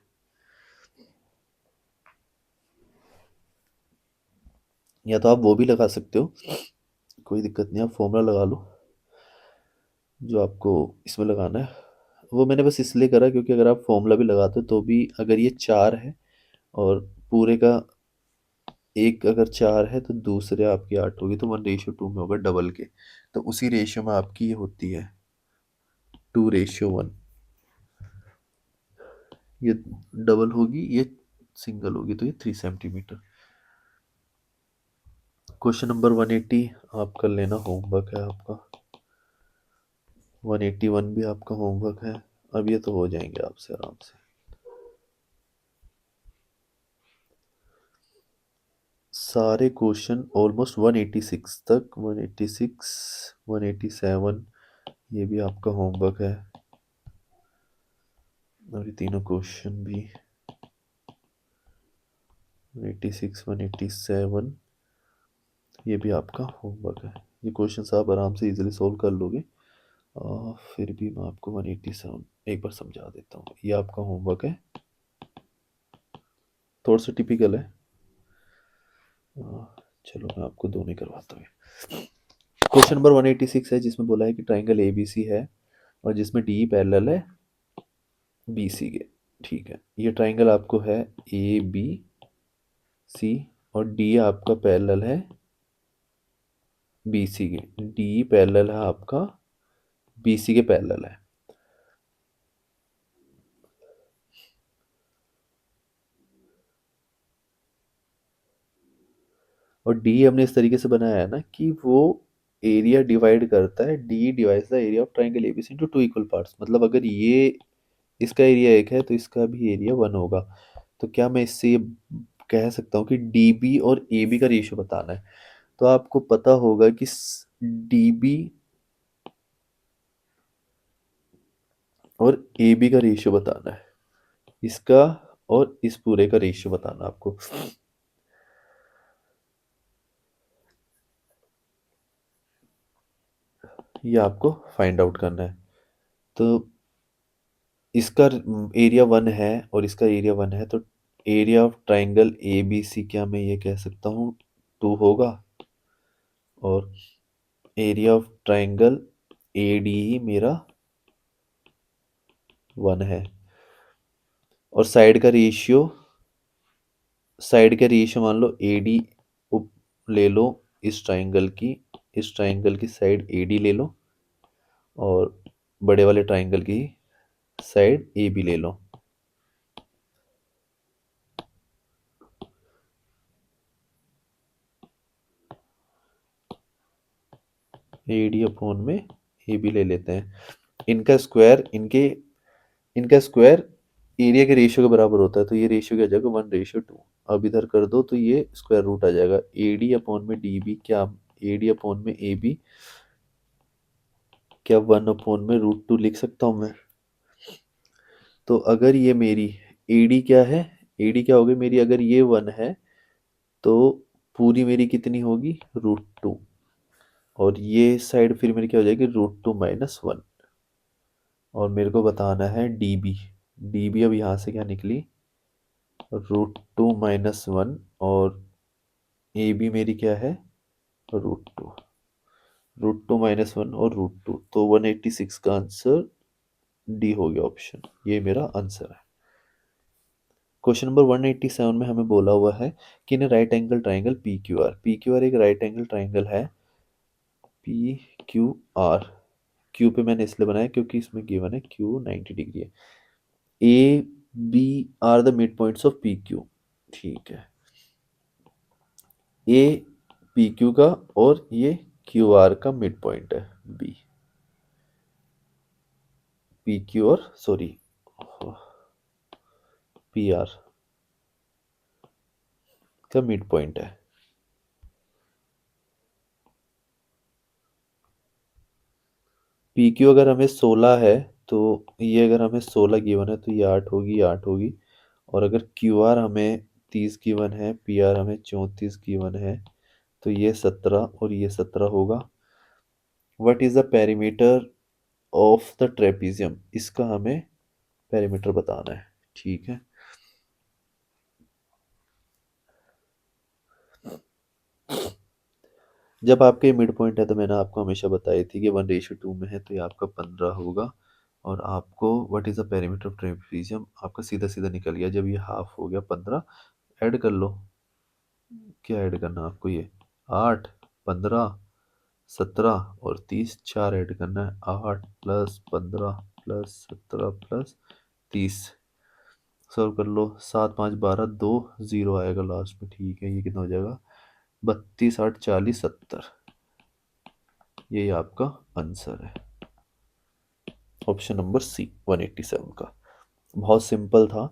Speaker 1: या तो आप वो भी लगा सकते हो, कोई दिक्कत नहीं, आप फॉर्मूला लगा लो जो आपको इसमें लगाना है। वो मैंने बस इसलिए करा क्योंकि अगर आप फॉर्मूला भी लगाते हो तो भी, अगर ये 4 है और पूरे का एक अगर 4 है तो दूसरे आपकी 8 होगी, तो 1:2 में होगा डबल के। तो उसी रेशियो में आपकी ये होती है 2:1। ये डबल होगी, ये सिंगल होगी, तो ये 3 सेंटीमीटर। क्वेश्चन नंबर 180 आप कर लेना, होमवर्क है आपका। 181 भी आपका होमवर्क है। अब ये तो हो जाएंगे आपसे आराम से। सारे क्वेश्चन ऑलमोस्ट 186 तक, 186, 187, ये भी आपका होमवर्क है। और ये तीनों क्वेश्चन भी 186, 187, ये भी आपका होमवर्क है। ये क्वेश्चन आप आराम से इजीली सोल्व कर लोगे। और फिर भी मैं आपको 187 एक बार समझा देता हूँ। ये आपका होमवर्क है, थोड़ा सा टिपिकल है। चलो मैं आपको दोनों ही करवाता हूँ। क्वेश्चन नंबर 186 है, जिसमें बोला है कि ट्राइंगल ए बी सी है और जिसमें डी पैरेलल है बी सी के। ठीक है, ये ट्राइंगल आपको है ए बी सी और डी आपका पैरेलल है बी सी के। डी पैरेलल है आपका बी सी के पैरेलल है। और डी हमने इस तरीके से बनाया है ना कि वो एरिया डिवाइड करता है, D divides the area of triangle ABC into two equal parts. मतलब अगर ये इसका एरिया एक है तो इसका भी एरिया 1 होगा। तो क्या मैं इससे ये कह सकता हूँ कि डी बी और ए बी का रेशियो बताना है? तो आपको पता होगा कि डी बी और ए बी का रेशियो बताना है, इसका और इस पूरे का रेशियो बताना आपको। ये आपको फाइंड आउट करना है। तो इसका एरिया 1 है और इसका एरिया 1 है, तो area of triangle A B C क्या मैं ये कह सकता हूँ 2 होगा। और area of triangle A D ही मेरा 1 है। और साइड का रेशियो मान लो ए डी ले लो, इस ट्राइंगल की साइड ए डी ले लो और बड़े वाले ट्राइंगल की साइड ए बी ले लो। ए डी अपॉन में ए बी ले लेते हैं। इनका स्क्वायर इनका स्क्वायर एरिया के रेशियो के बराबर होता है, तो ये रेशियो क्या आ जाएगा 1:2। अब इधर कर दो तो ये स्क्वायर रूट आ जाएगा। ए डी अपॉन में डी बी, क्या ए डी अपॉन में ए बी क्या 1 अपॉन में √2 लिख सकता हूँ मैं? तो अगर ये मेरी ए डी क्या है, AD क्या होगी मेरी, अगर ये 1 है तो पूरी मेरी कितनी होगी, √2। और ये साइड फिर मेरी क्या हो जाएगी, √2 - 1। और मेरे को बताना है DB। DB अब यहाँ से क्या निकली, √2 - 1। और AB मेरी क्या है, √2। √2 - 1 और √2, तो 186 का आंसर डी हो गया ऑप्शन, ये मेरा आंसर है। क्वेश्चन नंबर 187 में हमें बोला हुआ है कि in right angle triangle PQR एक राइट एंगल ट्राइंगल है। PQR, क्यू पे मैंने इसलिए बनाया क्योंकि इसमें गिवन है क्यू 90 डिग्री है। AB are the mid points of PQ। ठीक है, ए PQ का और ये QR का मिड पॉइंट है B। PQ और सॉरी PR का मिड पॉइंट है। PQ अगर हमें 16 है तो ये, अगर हमें 16 गिवन है तो ये 8 होगी, 8 होगी। और अगर QR हमें 30 गिवन है, PR हमें 34 गिवन है, तो ये 17 और ये 17 होगा। What is the perimeter of the trapezium, इसका हमें पेरीमीटर बताना है। ठीक है, जब आपके मिड पॉइंट है तो मैंने आपको हमेशा बताई थी कि 1:2 में है, तो ये आपका 15 होगा। और आपको what is the perimeter of trapezium, आपका सीधा सीधा निकल गया, जब ये हाफ हो गया 15, ऐड कर लो। क्या ऐड करना है आपको, ये 8, 15, 17 और 30, 4 ऐड करना है। 8 + 15 + 17 + 30, सॉल्व कर लो। 7 5 12, 2 0 आएगा लास्ट में। ठीक है, ये कितना हो जाएगा, 32 8 40 70। यही आपका आंसर है, ऑप्शन नंबर सी 187 का। बहुत सिंपल था।